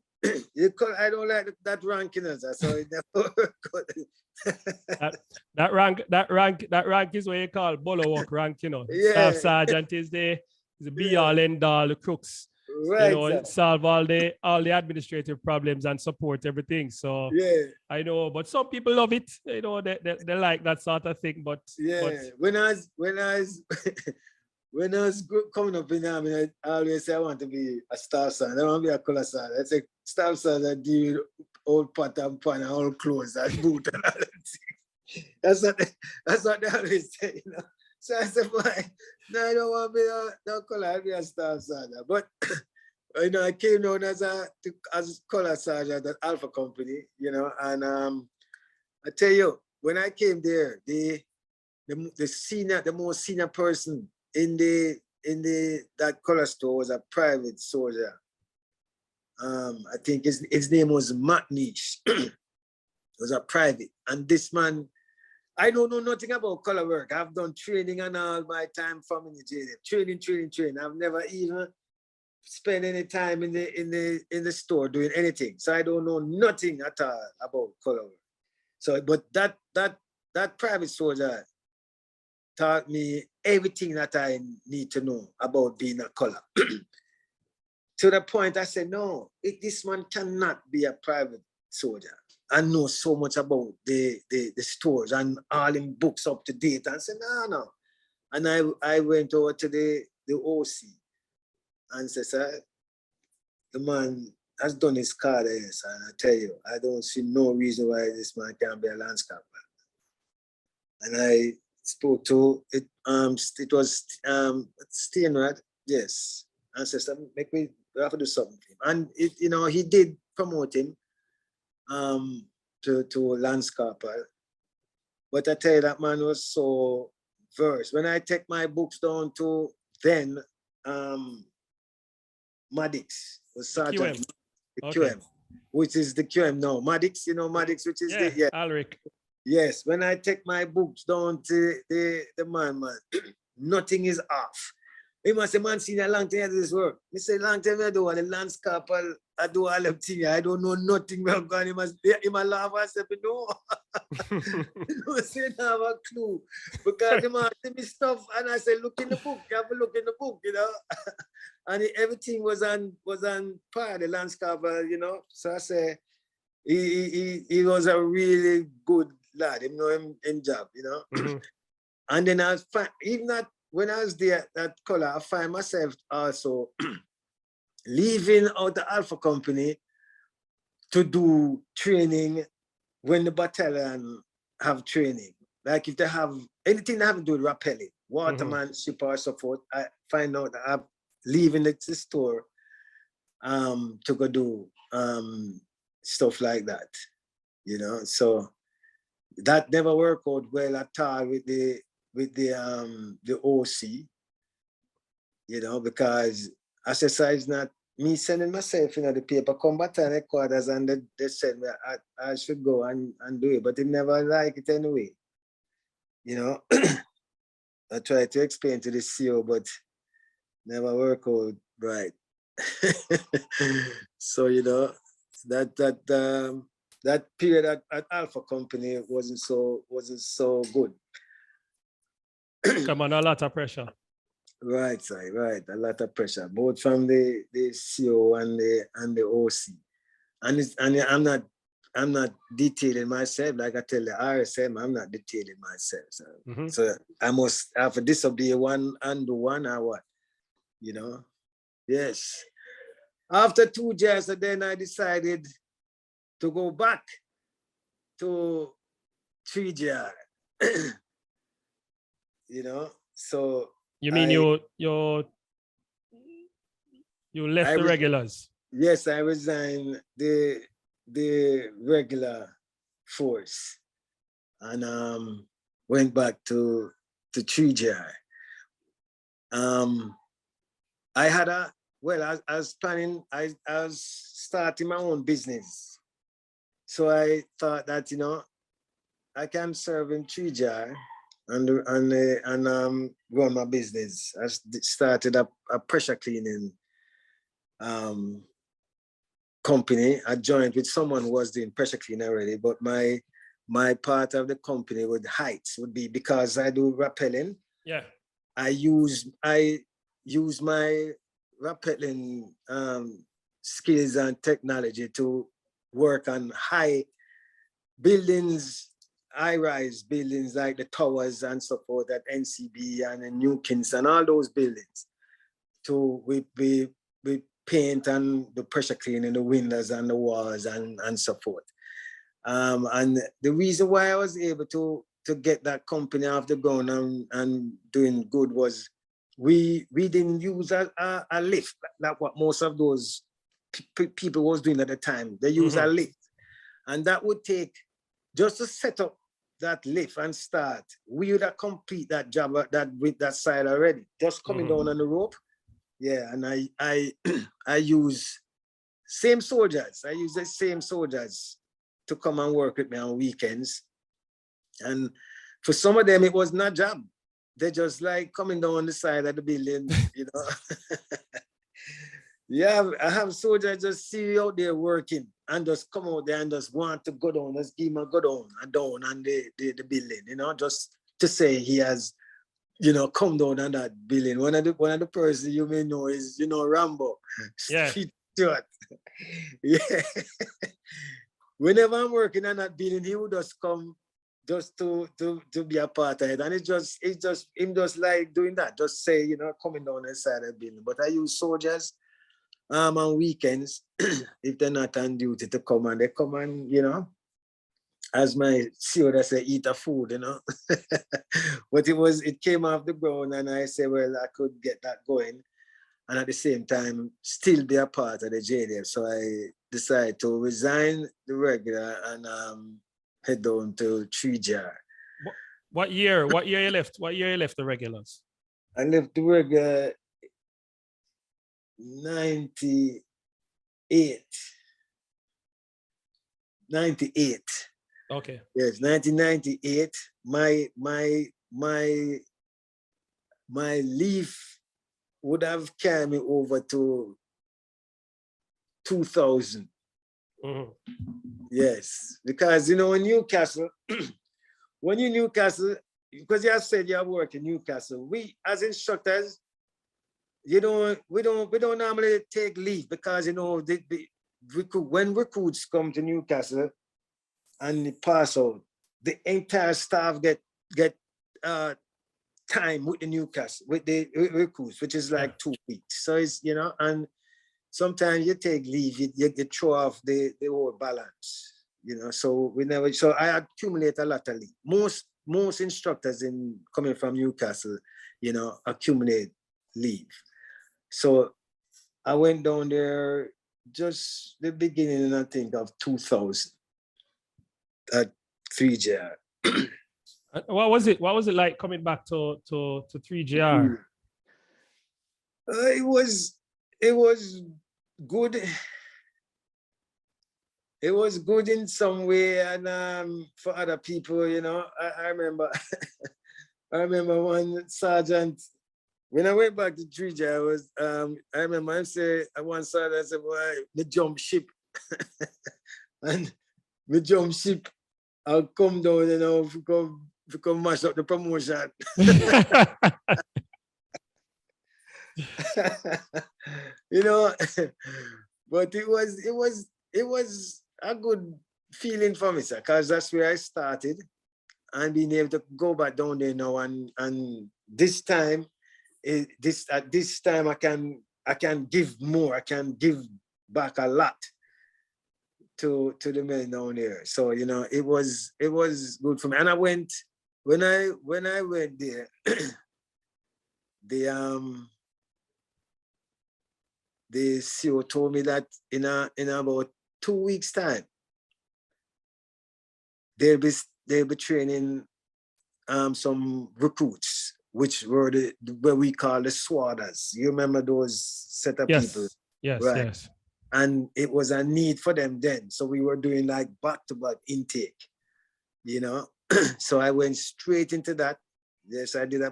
S2: I don't like that rank, you know, so it never
S1: that rank is what you call bulwark rank, you know.
S2: Yeah.
S1: Staff sergeant is the be all end all, the crooks.
S2: Right,
S1: you know,
S2: sir.
S1: solve all the administrative problems and support everything. So
S2: yeah,
S1: I know, but some people love it. You know, they like that sort of thing. But
S2: when I was coming up in the army, I always say I want to be a staff sergeant. I don't want to be a color sergeant. I say staff sergeant deal with old pat and pan and old clothes and boot and all that. That's what they always say, you know. So I said, boy, no, I don't want to be no color, I'll be a staff sergeant. But you know, I came down as color sergeant at Alpha Company, you know, and I tell you, when I came there, the most senior person in that color store was a private soldier. I think his name was McNish. It was a private, and this man, I don't know nothing about color work. I've done training and all my time from in the JDF. Training. I've never even spent any time in the store doing anything. So I don't know nothing at all about color work. So, but that private soldier taught me everything that I need to know about being a color. To the point I said, no, this man cannot be a private soldier and know so much about the stores and all in books up to date. And I said, no. And I went over to the OC and said, sir, the man has done his card, yes, and I tell you, I don't see no reason why this man can't be a Lance Corporal. And I spoke to it. It was Steinrad, yes. And said, make me have to do something. And it, you know, he did promote him to Lance Corporal. But I tell you, that man was so versed. When I take my books down to then Maddox was Sergeant QM, which is the QM now. Maddox, you know Maddox, which is
S1: Alric.
S2: Yes, when I take my books down to the man, nothing is off. He must say, man, seen a long time at this work. I say, long time I do all the Lance Corporal, I do all of things. I don't know nothing about God. He must laugh and say, no. He don't say, I have a clue. Because he must tell me stuff, and I say, look in the book. You have to look in the book, you know. And everything was on par, the Lance Corporal, you know. So I say, he was a really good lad. You know him in job, you know.
S1: Mm-hmm.
S2: And then I was even that when I was there at color, I find myself also leaving out the Alpha Company to do training when the battalion have training. Like if they have anything that have to do with rappelling, watermanship or so forth, I find out that I'm leaving the store to go do stuff like that, you know. So that never worked out well at all with the OC, you know, because exercise not me sending myself in the paper combat and headquarters, and they said I should go and do it, but they never like it anyway. you know, I tried to explain to the CEO, but never work out right. So, you know, that period at Alpha Company wasn't so good.
S1: Come on, a lot of pressure.
S2: Right, sir, right. A lot of pressure, both from the CEO and the OC. And I'm not detailing myself, like I tell the RSM, I'm not detailing myself. So, so I must have to disobey one and do one or what, you know? Yes. After 2 years, then I decided to go back to 3GR. You know, so
S1: you mean you left the regulars?
S2: Yes, I resigned the regular force and went back to 3GR. I had I was planning, I was starting my own business. So I thought that, you know, I can serve in 3GR and run my business. I started a pressure cleaning company. I joined with someone who was doing pressure cleaning already, but my part of the company with heights would be, because I do rappelling.
S1: Yeah.
S2: I use my rappelling skills and technology to work on high buildings, high-rise buildings like the towers and so forth at NCB and in Newkins and all those buildings. We paint and the pressure cleaning the windows and the walls and so forth. And the reason why I was able to get that company off the ground and doing good was we didn't use a lift like what most of those people was doing at the time. They use a lift, and that would take, just to set up that lift and start, we would have complete that job with that side already, just coming down on the rope. Yeah, and I use same soldiers. I use the same soldiers to come and work with me on weekends. And for some of them, it was not a job. They just like coming down the side of the building, you know. Yeah, I have soldiers just see you out there working and just come out there and just want to go down, just give him a go down on the building, you know, just to say he has, you know, come down on that building. One of the persons you may know is, you know, Rambo.
S1: Yeah.
S2: Stuart. Yeah. Whenever I'm working on that building, he would just come just to be a part of it. And it's just him just like doing that, just say, you know, coming down the side of the building. But I use soldiers on weekends, if they're not on duty, to come, and they come and, you know, as my CEO would say, eat a food, you know. But it came off the ground, and I said, well, I could get that going, and at the same time still be a part of the JDF. So I decided to resign the regular and head down to 3GR.
S1: What year you left? What year you left the regulars?
S2: I left the regular 98.
S1: Okay.
S2: Yes, 1998. My leave would have carried me over to 2000. Yes, because, you know, in Newcastle, when you're Newcastle, because you have said you have worked in Newcastle, we as instructors, we don't normally take leave, because, you know, when recruits come to Newcastle and they pass out, the entire staff get time with the Newcastle, with the recruits, which is like 2 weeks. So it's, you know, and sometimes you take leave, you throw off the whole balance, you know. So I accumulate a lot of leave. Most instructors coming from Newcastle, you know, accumulate leave. So I went down there just the beginning, I think, of 2000 at 3GR.
S1: What was it like coming back to 3GR?
S2: It was good. it was good in some way, and for other people, you know, I remember, I remember one sergeant. When I went back to Georgia, I remember him say, one sergeant said, "Boy, me jump ship," and me jump ship. I'll come down, you know, to come mash up the promotion. You know, but it was a good feeling for me, sir, because that's where I started, and being able to go back down there now, and this time, at this time I can give more, I can give back a lot to the men down there. So you know, it was good for me. And I went when I went there, the CEO told me that in about 2 weeks' time, they'll be training some recruits, which were what we call the swadders. You remember those set of people?
S1: Yes,
S2: right?
S1: Yes.
S2: And it was a need for them then. So we were doing like back-to-back intake, you know? So I went straight into that. Yes, I did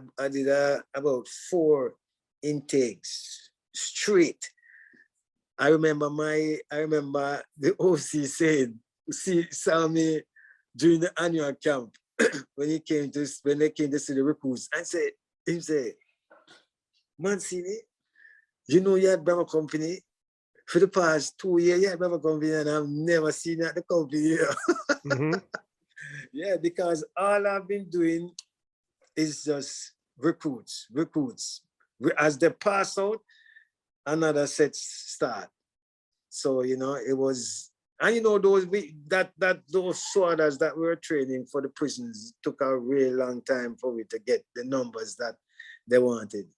S2: about 4 intakes straight. I remember the OC saw me during the annual camp when they came to see the recruits, and he said, "Mancini, you know you had Bravo Company for the past 2 years. You had Bravo Company, and I've never seen you at the company." Mm-hmm. Yeah, because all I've been doing is just recruits. As they pass out, another set start. So you know, it was, and you know, those swadders that we were training for the prisons took a really long time for me to get the numbers that they wanted.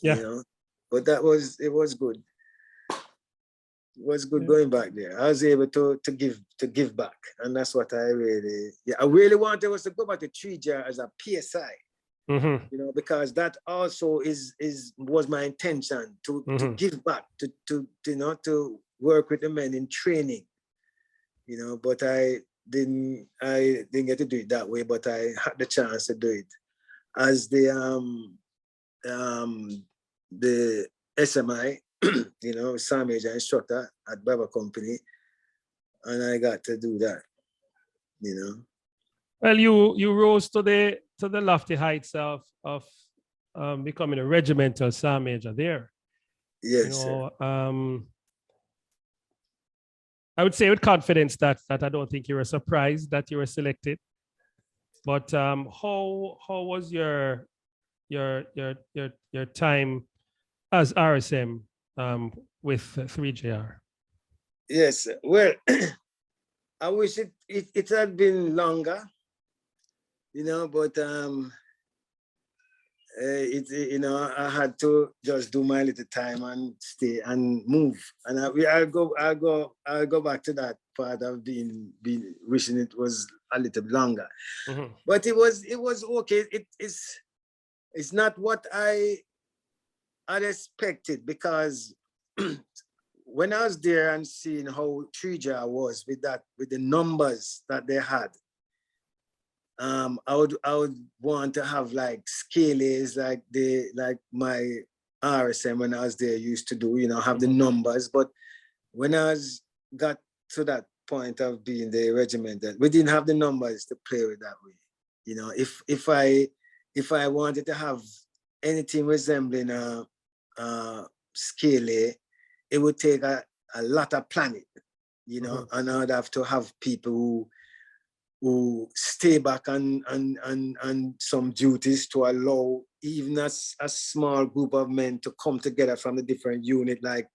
S1: Yeah.
S2: You know, but it was good. It was good going back there. I was able to give back, and that's what I really wanted was to go back to 3J as a PSI. Mm-hmm. You know, because that also was my intention to give back, to you know, to work with the men in training. You know, but I didn't get to do it that way, but I had the chance to do it as the SMI, you know, Sergeant Major instructor at Bravo Company, and I got to do that, you know.
S1: Well, you rose to the lofty heights of becoming a regimental Sergeant Major there.
S2: Yes,
S1: you know, sir. I would say with confidence that I don't think you were surprised that you were selected. But how was your time as RSM with 3JR?
S2: Yes, well, I wish it had been longer, you know, but you know, I had to just do my little time and stay and move, and I'll go back to that part of being wishing it was a little longer. Mm-hmm. But it was okay. It's not what I had expected, because when I was there and seeing how 3JR was with the numbers that they had, I would want to have like scalies like my RSM when I was there used to do, you know, have the numbers. But when I got to that point of being the regiment, that we didn't have the numbers to play with that way. You know, if I wanted to have anything resembling a scaly, it would take a lot of planning, you know, and I'd have to have people who stay back on some duties to allow even a small group of men to come together from the different unit like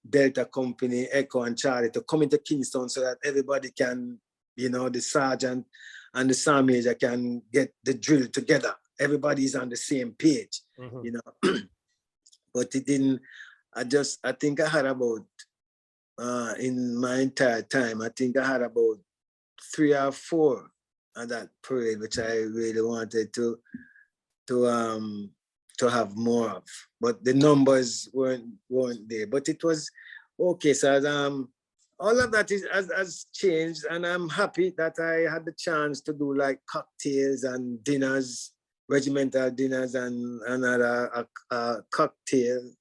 S2: Delta Company, Echo and Charlie, to come into Kingston so that everybody can, you know, the sergeant and the Sergeant Major can get the drill together. Everybody's on the same page, you know. But it didn't, I think I had about, in my entire time, I think I had about 3 or 4 at that parade, which I really wanted to have more of, but the numbers weren't there. But it was okay. So all of that has changed, and I'm happy that I had the chance to do like cocktails and dinners, regimental dinners, and another a cocktail,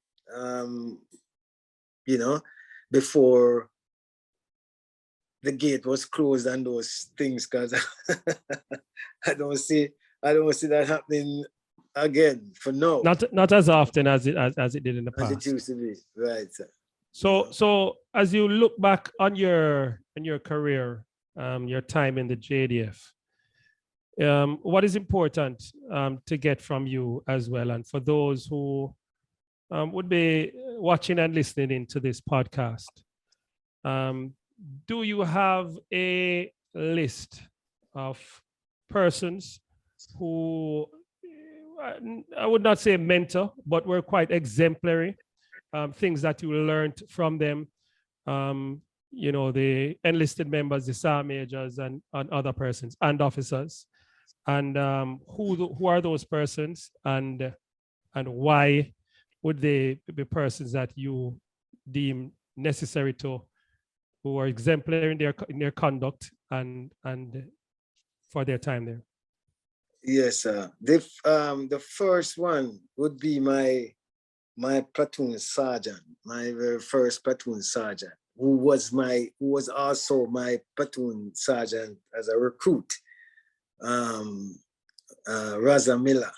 S2: you know, before the gate was closed and those things, because I don't see that happening again for now.
S1: Not as often as it did in the past.
S2: As it used to be, right?
S1: So as you look back on your career, your time in the JDF, what is important to get from you as well, and for those who would be watching and listening into this podcast, do you have a list of persons who, I would not say mentor, but were quite exemplary, things that you learned from them, you know, the enlisted members, the sergeant majors, and other persons and officers, and who are those persons, and why would they be persons that you deem necessary to, who are exemplary in their conduct and for their time there?
S2: Yes, sir. The first one would be my platoon sergeant, my very first platoon sergeant, who was also my platoon sergeant as a recruit, Raza Miller.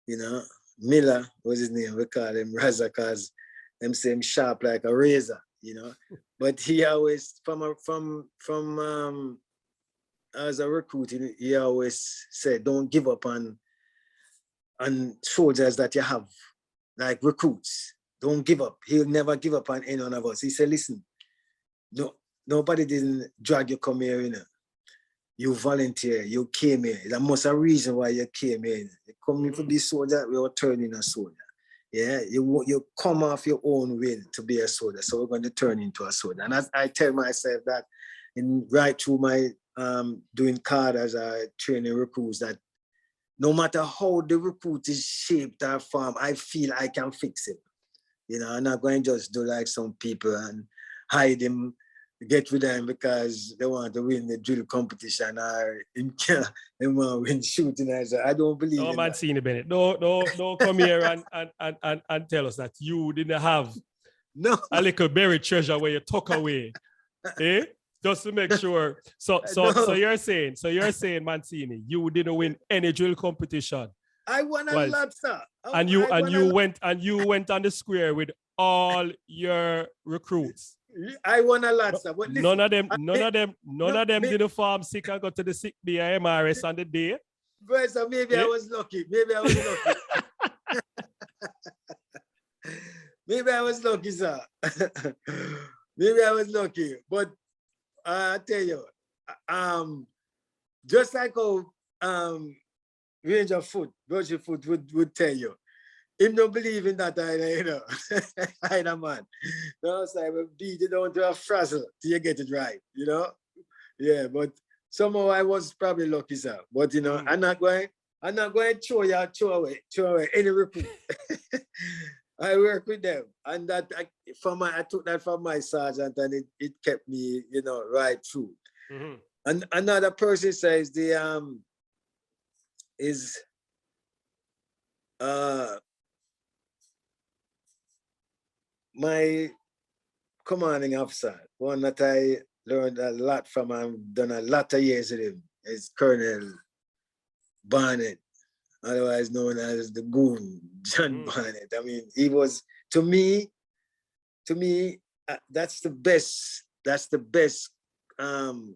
S2: You know, Miller was his name. We call him Raza because them say him sharp like a razor, you know. But he always, from as a recruit, he always said, don't give up on soldiers that you have, like recruits. Don't give up. He'll never give up on any one of us. He said, listen, no, nobody didn't drag you come here, you know. You volunteer, you came here. There must a reason why you came here. You come in to be soldier, we are turning a soldier. Yeah, you come off your own will to be a soldier, so we're going to turn into a soldier. And I tell myself that right through my doing cadres, training recruits, that no matter how the recruit is shaped or formed, I feel I can fix it. You know, I'm not going to just do like some people and hide him, get rid of him because they want to win the drill competition or they want to win shooting. I don't believe in
S1: Mancini Bennett. Don't come here and tell us that you didn't have a little buried treasure where you tuck away. Eh? Just to make sure. So you're saying, Mancini, you didn't win any drill competition.
S2: I won a lot, sir.
S1: And you went on the square with all your recruits.
S2: I won a lot, sir. But
S1: none of them didn't farm sick and go to the sick bay MRS on the day.
S2: But so maybe I was lucky. Maybe I was lucky, sir. Maybe I was lucky. But I tell you, just like how Ranger Foot, Roger Foot would tell you, him don't believe in that either, you know. Either man. No, so I will beat it down to a frazzle till you get it right, you know. Yeah, but somehow I was probably lucky, sir. But you know, I'm not going to throw away any recruit. I work with them, and that I took that from my sergeant, and it kept me, you know, right through. Mm-hmm. And another person says my commanding officer, one that I learned a lot from and done a lot of years with him, is Colonel Bennett, otherwise known as the Goon, John Bennett. I mean, he was, to me, that's the best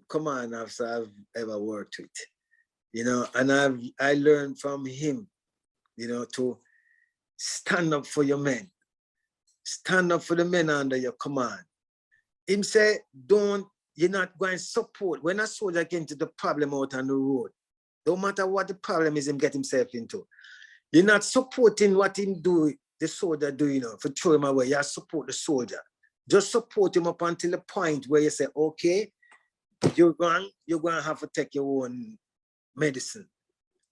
S2: command officer I've ever worked with. You know, and I learned from him, you know, to stand up for your men. Stand up for the men under your command. Him say, you're not going to support. When a soldier get into the problem out on the road, no matter what the problem is him get himself into, you're not supporting what him do, the soldier do, you know, for throw him away. You support the soldier. Just support him up until the point where you say, okay, you're going to have to take your own medicine.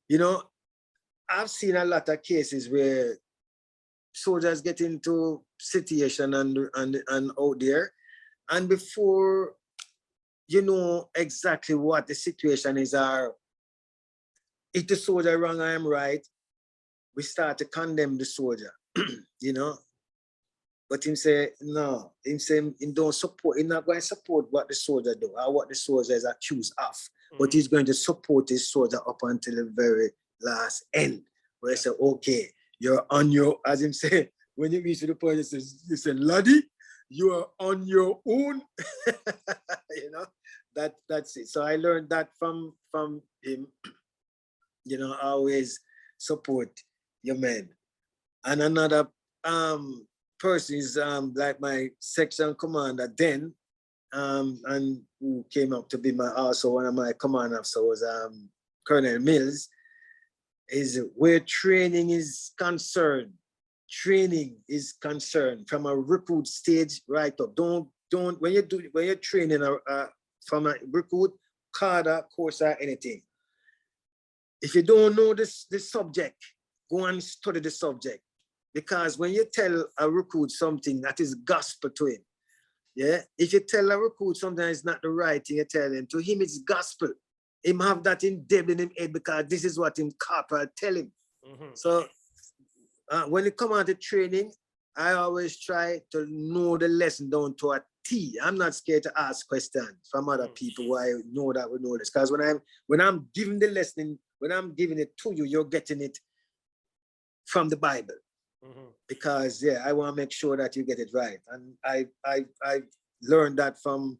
S2: You know, I've seen a lot of cases where soldiers get into situation and out there, And before you know exactly what the situation is, or if the soldier wrong, I am right, we start to condemn the soldier, you know. But him say, no, him say he don't support, he's not going to support what the soldier do or what the soldier is accused of. But he's going to support his soldier up until the very last end. Where he say, okay, you're on your, as him say, when you reach to the point, he says, laddie, you are on your own. You know, that's it. So I learned that from him, you know, always support your men. And another person is like my section commander then, and who came up to be also one of my command officers was Colonel Mills, is where training is concerned. Training is concerned from a recruit stage right up. Don't when you're training from a recruit, cadre, course, or anything. If you don't know this subject, go and study the subject. Because when you tell a recruit something that is gospel to him, yeah, if you tell a recruit something that is not the right thing you tell him, to him it's gospel. Him have that indebted in him head because this is what him corporal tell him. So when it come on to training, I always try to know the lesson down to a T. I'm not scared to ask questions from other people who I know that we know this. Because when I'm giving the lesson, when I'm giving it to you, you're getting it from the Bible. Because I want to make sure that you get it right. And I learned that from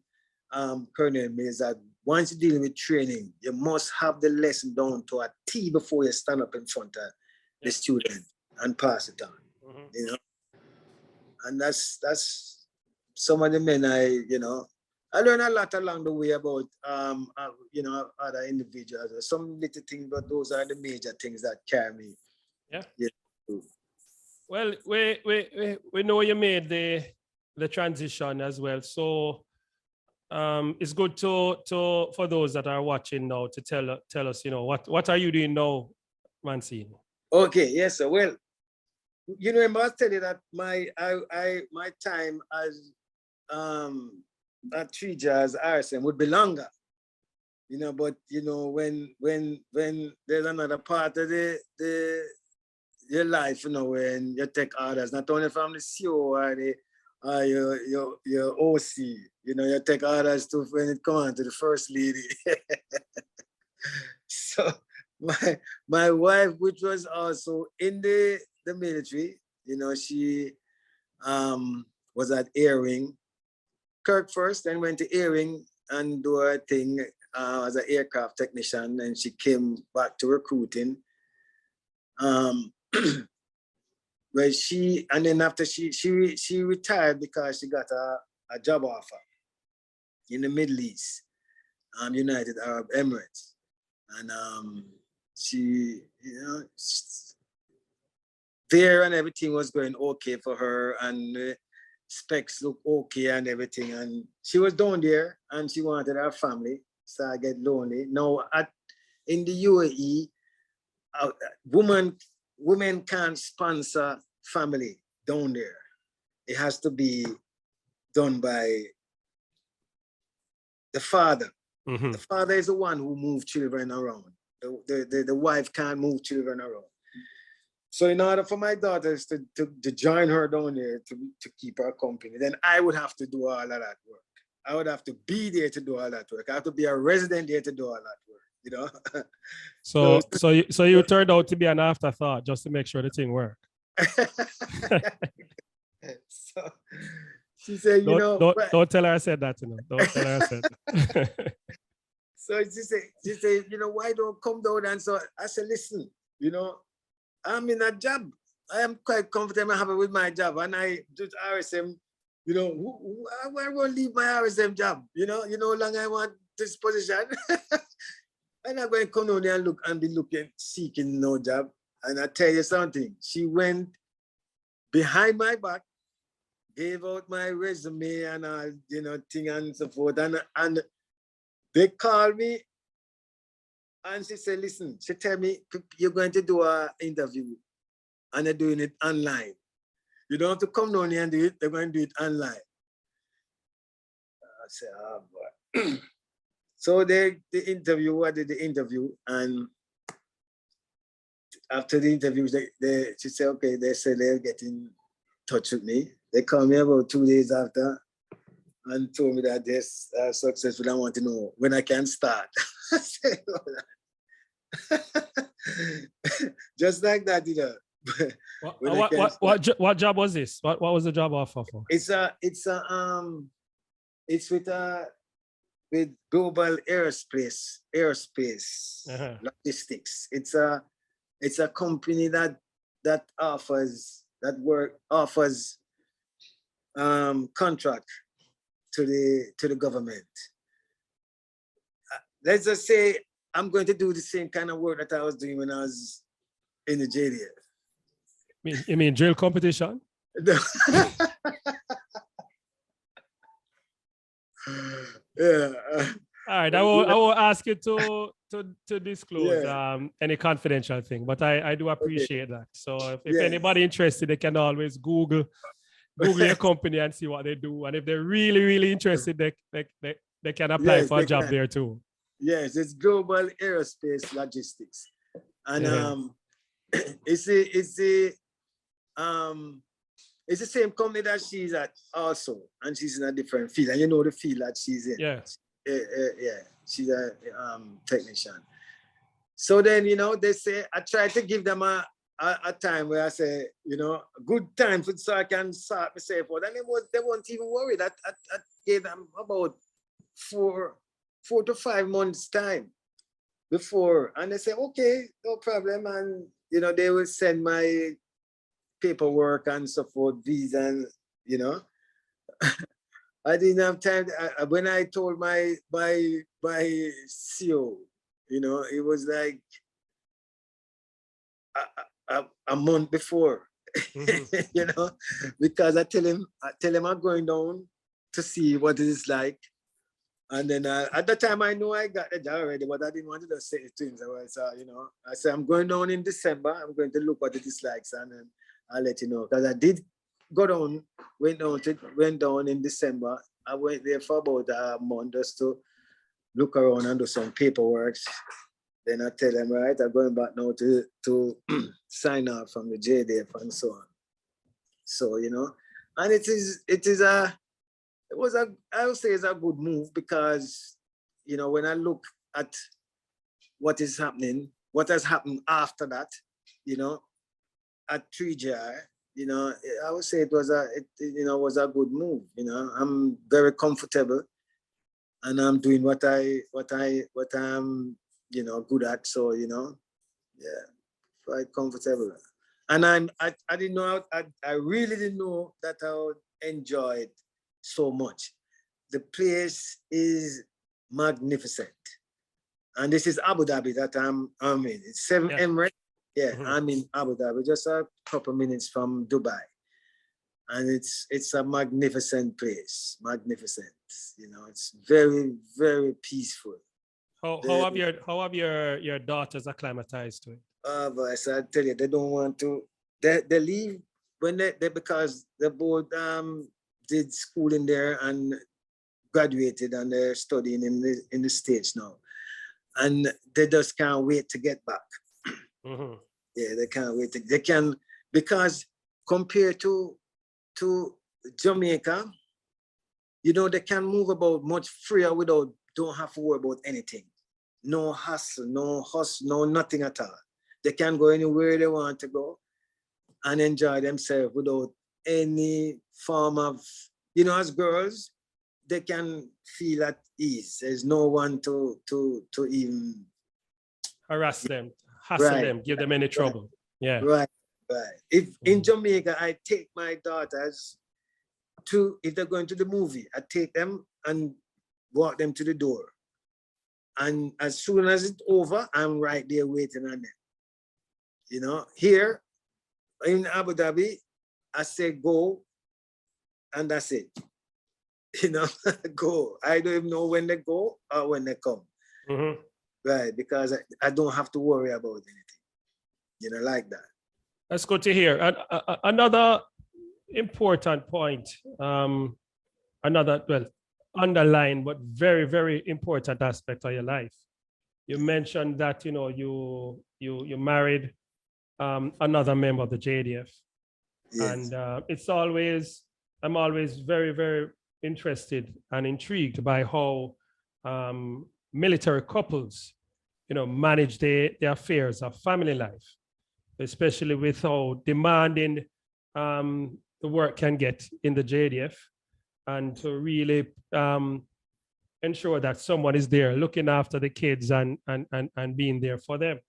S2: Colonel Mills, that once you're dealing with training, you must have the lesson down to a T before you stand up in front of the student and pass it on. You know, and that's some of the men I learned a lot along the way about you know, other individuals. Some little things, but those are the major things that carry me.
S1: Well, we know you made the transition as well. So it's good to for those that are watching now to tell us, you know, what are you doing now, Mancini?
S2: Okay, yes, sir. Well, you know, I must tell you that my time as at 3 Jazz RSM would be longer. You know, but you know, when there's another part of your life, you know, when you take orders, not only from the CO or your OC, you know, you take orders too when it comes on to the first lady. So my wife, which was also in the military, you know, she was at Earring, Kirk first, then went to Earring and do her thing as an aircraft technician, and she came back to recruiting. Where and then after she retired because she got a job offer in the Middle East, United Arab Emirates. And she, you know, there and everything was going okay for her, and specs looked okay and everything. And she was down there and she wanted her family, so I get lonely. Now in the UAE, women can't sponsor family down there. It has to be done by the father. The father is the one who moves children around. The wife can't move children around. So in order for my daughters to join her down there to keep her company, then I would have to do all of that work. I would have to be there to do all that work. I have to be a resident there to do all that work, you know?
S1: So you turned out to be an afterthought just to make sure the thing worked.
S2: So she said, you know,
S1: don't tell her I said that, you know. Don't tell her I said that.
S2: So she said, you know, why don't come down? And so I said, listen, you know, I'm in a job. I am quite comfortable and happy with my job. And I do RSM, you know, I'm going to leave my RSM job. You know how long I want this position. I'm not going to come down there and look and be seeking no job. And I tell you something, she went behind my back, gave out my resume and all, you know, thing and so forth. And they called me and she said, listen, she tell me, you're going to do an interview and they're doing it online. You don't have to come down here and do it, they're going to do it online. say, oh boy. So the interview, I did the interview, and after the interview, she said, okay, they said they'll get in touch with me. They called me about 2 days after and told me that they're successful. I want to know when I can start. I said, just like that, you know.
S1: What job was this? What was the job offer for?
S2: It's with global aerospace logistics. It's a company that offers contract to the government. Let's just say I'm going to do the same kind of work that I was doing when I was in the JDF.
S1: You mean drill competition?
S2: Yeah.
S1: All right. I will ask you to disclose any confidential thing, but I do appreciate that. So if anybody interested, they can always Google your company and see what they do. And if they're really interested, they can apply for a job there too.
S2: Yes, it's Global Aerospace Logistics, and it's the same company that she's at also, and she's in a different field, and you know the field that she's in.
S1: Yeah.
S2: She's a technician. So then, you know, they say, I try to give them a time where I say, you know, a good time so I can start myself out. And they weren't even worried. I gave them about 4 to 5 months time before. And they say, okay, no problem. And, you know, they will send my paperwork and so forth, visa, and, you know. I didn't have time. When I told my CEO, you know, it was like a month before, you know, because I tell him I'm going down to see what it is like. And then at the time I know I got the job already, but I didn't want to say it to him. So you know, I said, I'm going down in December. I'm going to look what it is like, and then I'll let you know. Because I did go down, went down in December. I went there for about a month just to look around and do some paperwork. Then I tell them, right, I'm going back now to sign off from the JDF and so on. So, you know, and I would say it's a good move because, you know, when I look at what has happened after that, you know, at 3GR, you know, I would say it was a good move. You know, I'm very comfortable, and I'm doing what I'm, you know, good at. So, you know, yeah, quite comfortable. And I didn't know, I really didn't know that I would enjoy it so much. The place is magnificent, and this is Abu Dhabi that I'm in. It's 7M, right? Yeah, I'm in Abu Dhabi, just a couple minutes from Dubai. And it's a magnificent place, magnificent. You know, it's very, very peaceful.
S1: How have your daughters acclimatized to it?
S2: But I tell you, they don't want to, they leave when they because they both did school in there and graduated, and they're studying in the States now. And they just can't wait to get back. Yeah, they can't wait. They can, because compared to Jamaica, you know, they can move about much freer don't have to worry about anything. No hustle, no nothing at all. They can go anywhere they want to go and enjoy themselves without any form of, you know, as girls, they can feel at ease. There's no one to even
S1: harass them, hassle them, give them any trouble. Yeah.
S2: Right. If in Jamaica, I take my daughters if they're going to the movie, I take them and walk them to the door. And as soon as it's over, I'm right there waiting on them. You know, here in Abu Dhabi, I say go, and that's it. You know, go. I don't even know when they go or when they come. Right, because I don't have to worry about anything. You know, like that.
S1: That's good to hear. And another important point, underlying but very, very important aspect of your life. You mentioned that, you know, you married another member of the JDF.
S2: Yes.
S1: And I'm always very, very interested and intrigued by how military couples, you know, manage their affairs of family life, especially with how demanding the work can get in the JDF, and to really ensure that someone is there looking after the kids and being there for them.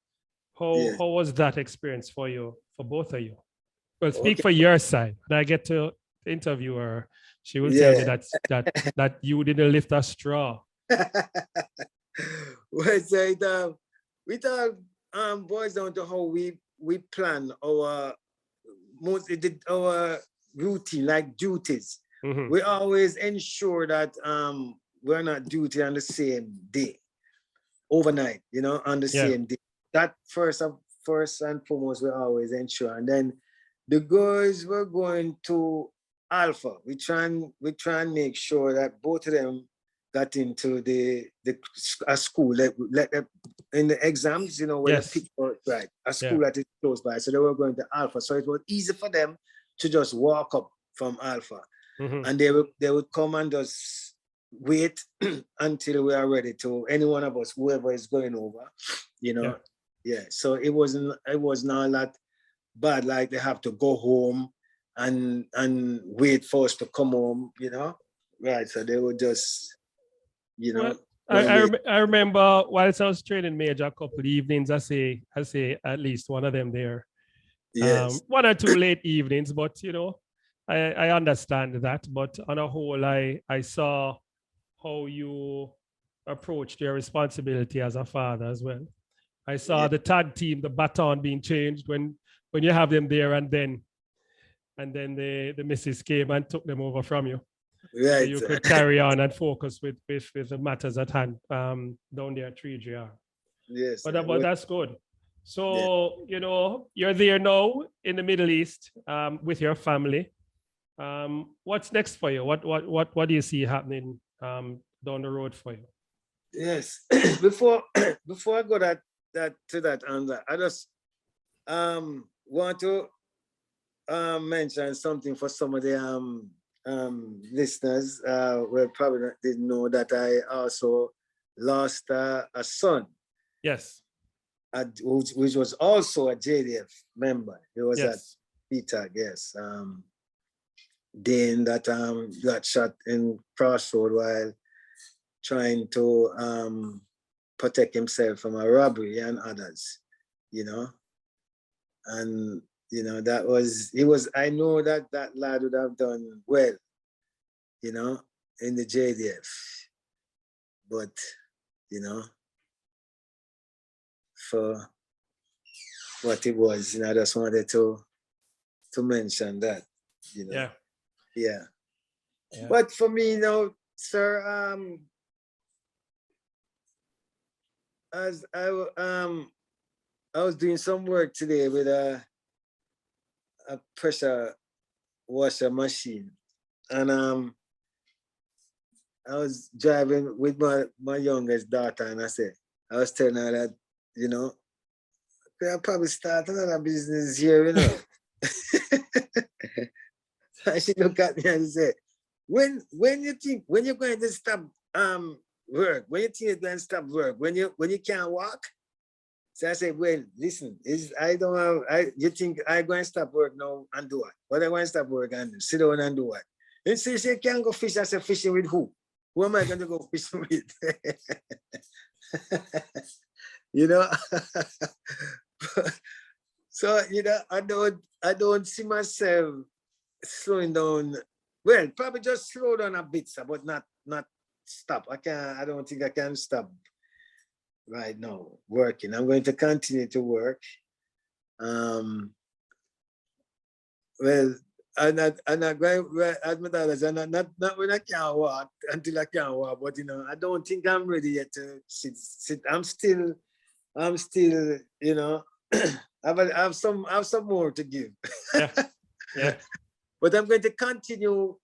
S2: Yes.
S1: How was that experience for you, for both of you? Well, speak
S2: Okay.
S1: for your side. When I get to interview her, she will tell me
S2: Yeah.
S1: that you didn't lift a straw.
S2: Well, so it boils down to how we plan our our routine, like duties.
S1: Mhm.
S2: We always ensure that we're not duty on the same day, overnight, you know, on the
S1: Yeah.
S2: same day. That first and foremost, we always ensure. And then the girls were going to Alpha. We try and make sure that both of them got into a school that let them in the exams, you know, when
S1: Yes.
S2: they pick out, right, a school that is close by. So they were going to Alpha. So it was easy for them to just walk up from Alpha.
S1: Mhm.
S2: And they would come and just wait until we are ready to, any one of us, whoever is going over, you know. Yeah. So it was not a lot bad, like they have to go home and wait for us to come home, you know. Right. So they would just, you know.
S1: Well, I remember whilst I was training Major a couple of evenings, I say at least one of them there.
S2: Yes.
S1: One or two late evenings, but you know, I understand that. But on a whole, I saw how you approached your responsibility as a father as well. I saw the tag team, the baton being changed when you have them there, and then the missus came and took them over from you.
S2: Right.
S1: So you could carry on and focus with the matters at hand down there at 3GR.
S2: Yes.
S1: But that's good. So, you know, you're there now in the Middle East with your family. What's next for you? What do you see happening down the road for you?
S2: Yes. before I go to that answer, I just want to mention something for some of the listeners who probably didn't know that I also lost a son.
S1: Yes.
S2: Which was also a JDF member. He was at PTAG, yes. Dane that got shot in Crossroad while trying to protect himself from a robbery and others, you know. And you know, I know that lad would have done well, you know, in the JDF. But, you know, for what it was, you know, I just wanted to mention that, you know. Yeah. But for me, you know, sir, as I was doing some work today with a pressure washer machine, and I was driving with my youngest daughter, and I was telling her that, you know, I'll probably start another business here, you know. She looked at me and said, when you're going to stop work, when you think you're going to stop work, when you can't walk? So I said, well, listen, you think I'm going to stop work now and do what? What am I going to stop work and do? Sit down and do what? And she said, can't go fish. I said, fishing with who? Who am I going to go fishing with? You know? So, you know, I don't see myself slowing down. Well, probably just slow down a bit, sir, but not stop. I don't think I can stop right now working. I'm going to continue to work. Well, I'm not going, as my daughter said, not when I can't walk, until I can't walk, but you know, I don't think I'm ready yet to sit. I'm still, you know, I have some more to give.
S1: Yeah.
S2: But I'm going to continue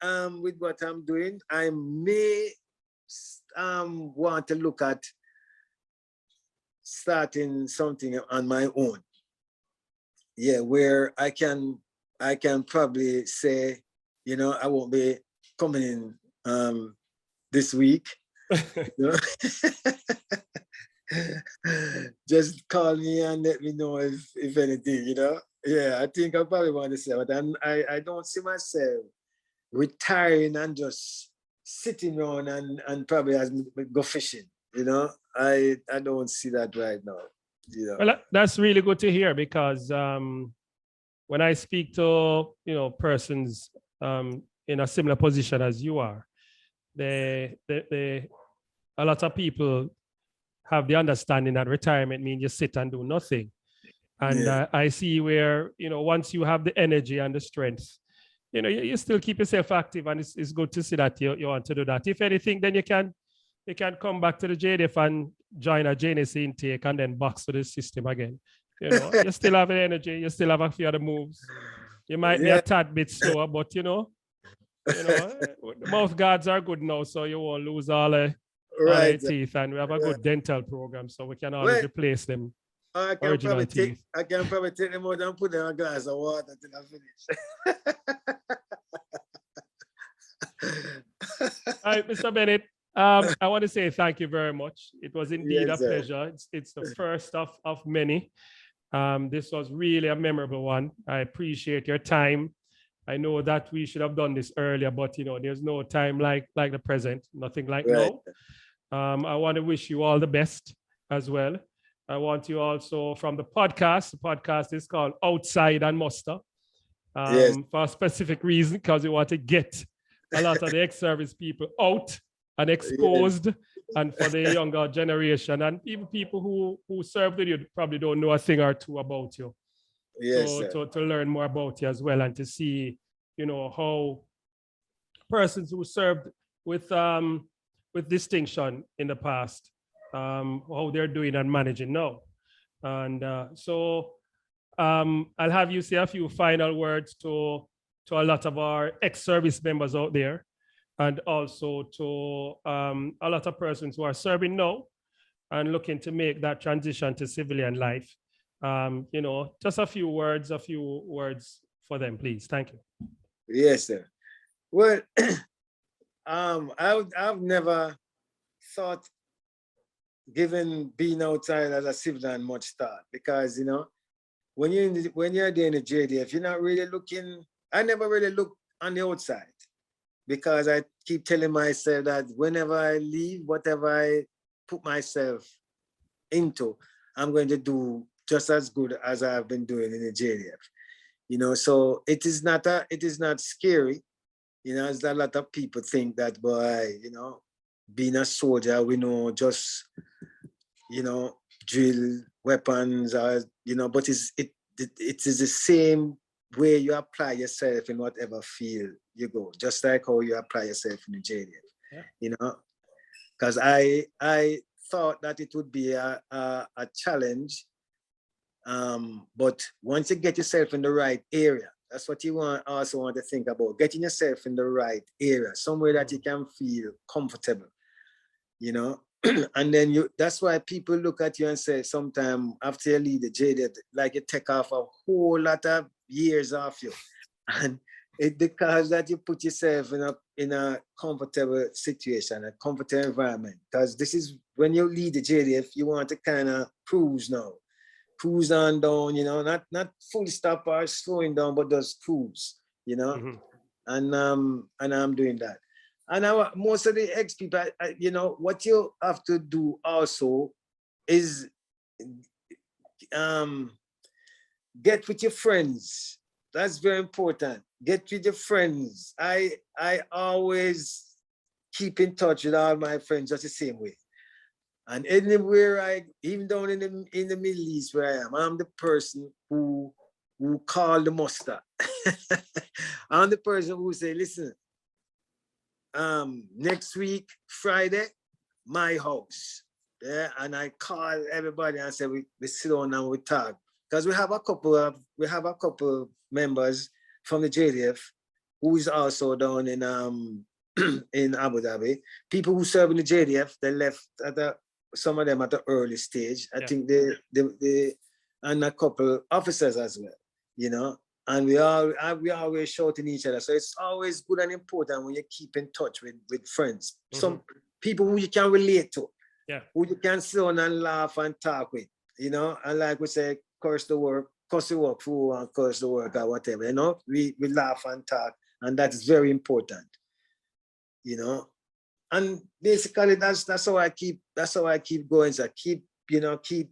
S2: with what I'm doing. I may want to look at starting something on my own. Yeah, where I can probably say, you know, I won't be coming in this week. You know? Just call me and let me know if anything, you know. Yeah, I think I probably want to say, but I don't see myself retiring and just sitting around and probably go fishing, you know. I don't see that right now, you know.
S1: Well, that's really good to hear, because when I speak to, you know, persons in a similar position as you are, a lot of people have the understanding that retirement means you sit and do nothing. And
S2: Yeah.
S1: I see where, you know, once you have the energy and the strength, you know, you still keep yourself active, and it's good to see that you want to do that. If anything, then you can come back to the JDF and join a JNC intake and then box to the system again. You know, you still have the energy, you still have a few other moves. You might be a tad bit slower, but you know, the mouth guards are good now, so you won't lose all the teeth, and we have a good dental program, so we can always replace them.
S2: I can probably take them out and put them in a glass of water until I
S1: finish. All right, Mr. Bennett, I want to say thank you very much. It was indeed a pleasure. It's the first of many. This was really a memorable one. I appreciate your time. I know that we should have done this earlier, but you know, there's no time like the present, nothing like now. I want to wish you all the best as well. I want you also from the podcast is called Outside and Musta, for a specific reason, because we want to get a lot of the ex-service people out and exposed, and for the younger generation, and even people who served with you probably don't know a thing or two about you. So to learn more about you as well, and to see, you know, how persons who served with distinction in the past, how they're doing and managing now. And so I'll have you say a few final words to a lot of our ex-service members out there, and also to a lot of persons who are serving now and looking to make that transition to civilian life. You know, just a few words for them, please. Thank you.
S2: Yes, sir. Well, I've never thought given being outside as a civilian much thought, because you know, when you're there in the JDF, you're not really looking. I never really look on the outside, because I keep telling myself that whenever I leave, whatever I put myself into, I'm going to do just as good as I've been doing in the JDF. You know, so it is not scary. You know, as a lot of people think that, boy, you know, being a soldier, we know just, you know, drill weapons, or, you know, but it is the same way you apply yourself in whatever field you go, just like how you apply yourself in the JDF, you know, because I thought that it would be a challenge, but once you get yourself in the right area, that's what you also want to think about, getting yourself in the right area, somewhere that you can feel comfortable, you know. And then that's why people look at you and say, sometime after you leave the JDF, like you take off a whole lot of years off you. And it's because that you put yourself in a comfortable situation, a comfortable environment. Because this is when you leave the JDF, you want to kind of cruise now. Cruise on down, you know, not full stop or slowing down, but just cruise, you know. And I'm doing that. And most of the ex-people, you know, what you have to do also is get with your friends. That's very important. Get with your friends. I always keep in touch with all my friends just the same way. And anywhere even down in the Middle East where I am, I'm the person who call the muster. I'm the person who say, listen, next week, Friday, my house. Yeah, and I call everybody and say we sit down and we talk. Because we have a couple members from the JDF who is also down in in Abu Dhabi. People who serve in the JDF, they left some of them at the early stage. I think they and a couple officers as well, you know. And we always shouting each other. So it's always good and important when you keep in touch with friends. Some people who you can relate to, who you can sit down and laugh and talk with, you know. And like we say, cuss the work fool and curse the work or whatever, you know. We laugh and talk, and that is very important, you know. And basically that's how I keep going. So I keep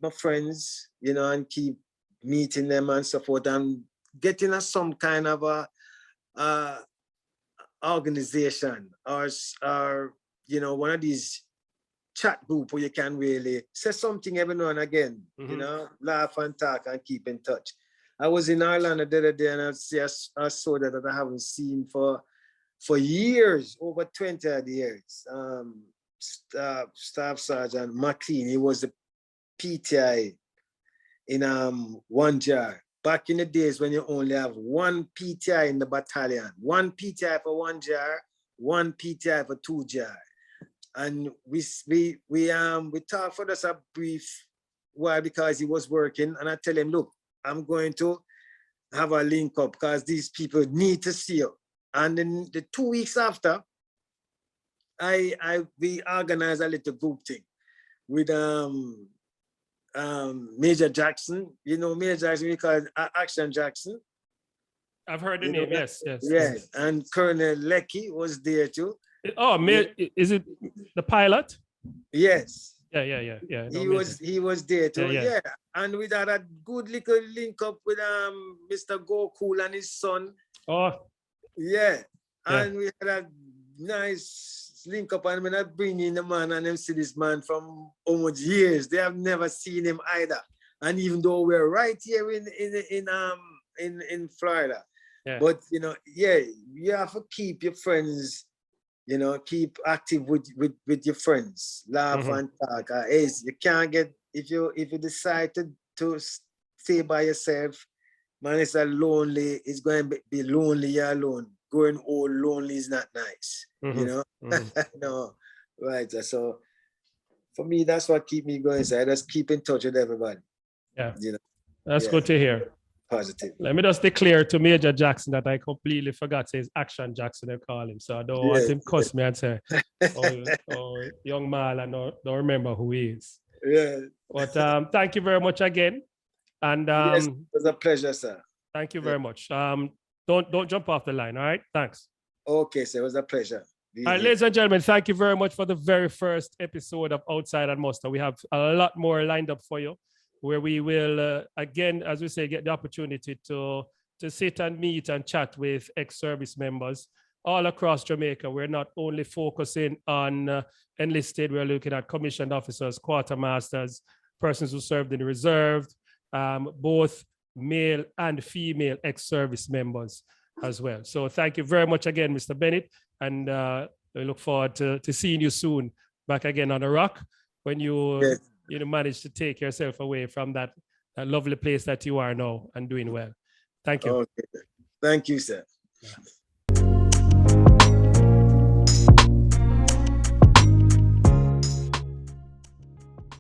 S2: my friends, you know, and keep meeting them and support and getting some kind of a organization or you know, one of these chat group where you can really say something every now and again, you know, laugh and talk and keep in touch. I was in Ireland the other day and I saw that I haven't seen for years, over 20 odd years. Staff Sergeant McLean, he was the PTI in one jar. Back in the days when you only have one PTI in the battalion, one PTI for one jar, one PTI for two jar. And we talked for just a brief while because he was working, and I tell him, look, I'm going to have a link up because these people need to see you. And then the 2 weeks after, we organized a little group thing with Major Jackson. You know Major Jackson, we call it Action Jackson.
S1: I've heard the name, yes.
S2: Yeah, and Colonel Lecky was there too.
S1: Oh, is it the pilot?
S2: Yes.
S1: Yeah. No,
S2: he was there too.
S1: Yeah.
S2: And we had a good little link up with Mr. Gokul and his son.
S1: Oh.
S2: Yeah. And we had a nice link up, and when I bring in the man and them see this man from almost years, they have never seen him either. And even though we're right here in Florida, but you know, you have to keep your friends, you know, keep active with your friends, laugh and talk. You can't get, if you decide to stay by yourself, man, it's going to be lonely, you're alone. Going old lonely is not nice, you know. No, right. So for me, that's what keep me going. So I just keep in touch with everybody.
S1: Yeah,
S2: you know,
S1: that's good to hear.
S2: Positive.
S1: Let me just declare to Major Jackson that I completely forgot to his Action Jackson, they call him. So I don't want him to cuss me and say, oh, young Marlon, don't remember who he is.
S2: Yeah.
S1: But thank you very much again. And
S2: yes, it was a pleasure, sir.
S1: Thank you very much. Don't jump off the line. All right. Thanks.
S2: Okay, sir. It was a pleasure.
S1: All right, ladies and gentlemen, thank you very much for the very first episode of Outside and Musta. We have a lot more lined up for you, where we will, again, as we say, get the opportunity to sit and meet and chat with ex-service members all across Jamaica. We're not only focusing on enlisted, we're looking at commissioned officers, quartermasters, persons who served in the reserve, both male and female ex-service members as well. So thank you very much again, Mr. Bennett. And we look forward to seeing you soon back again on the rock when you manage to take yourself away from that lovely place that you are now and doing well. Thank you.
S2: Okay. Thank you, sir.
S1: Yeah.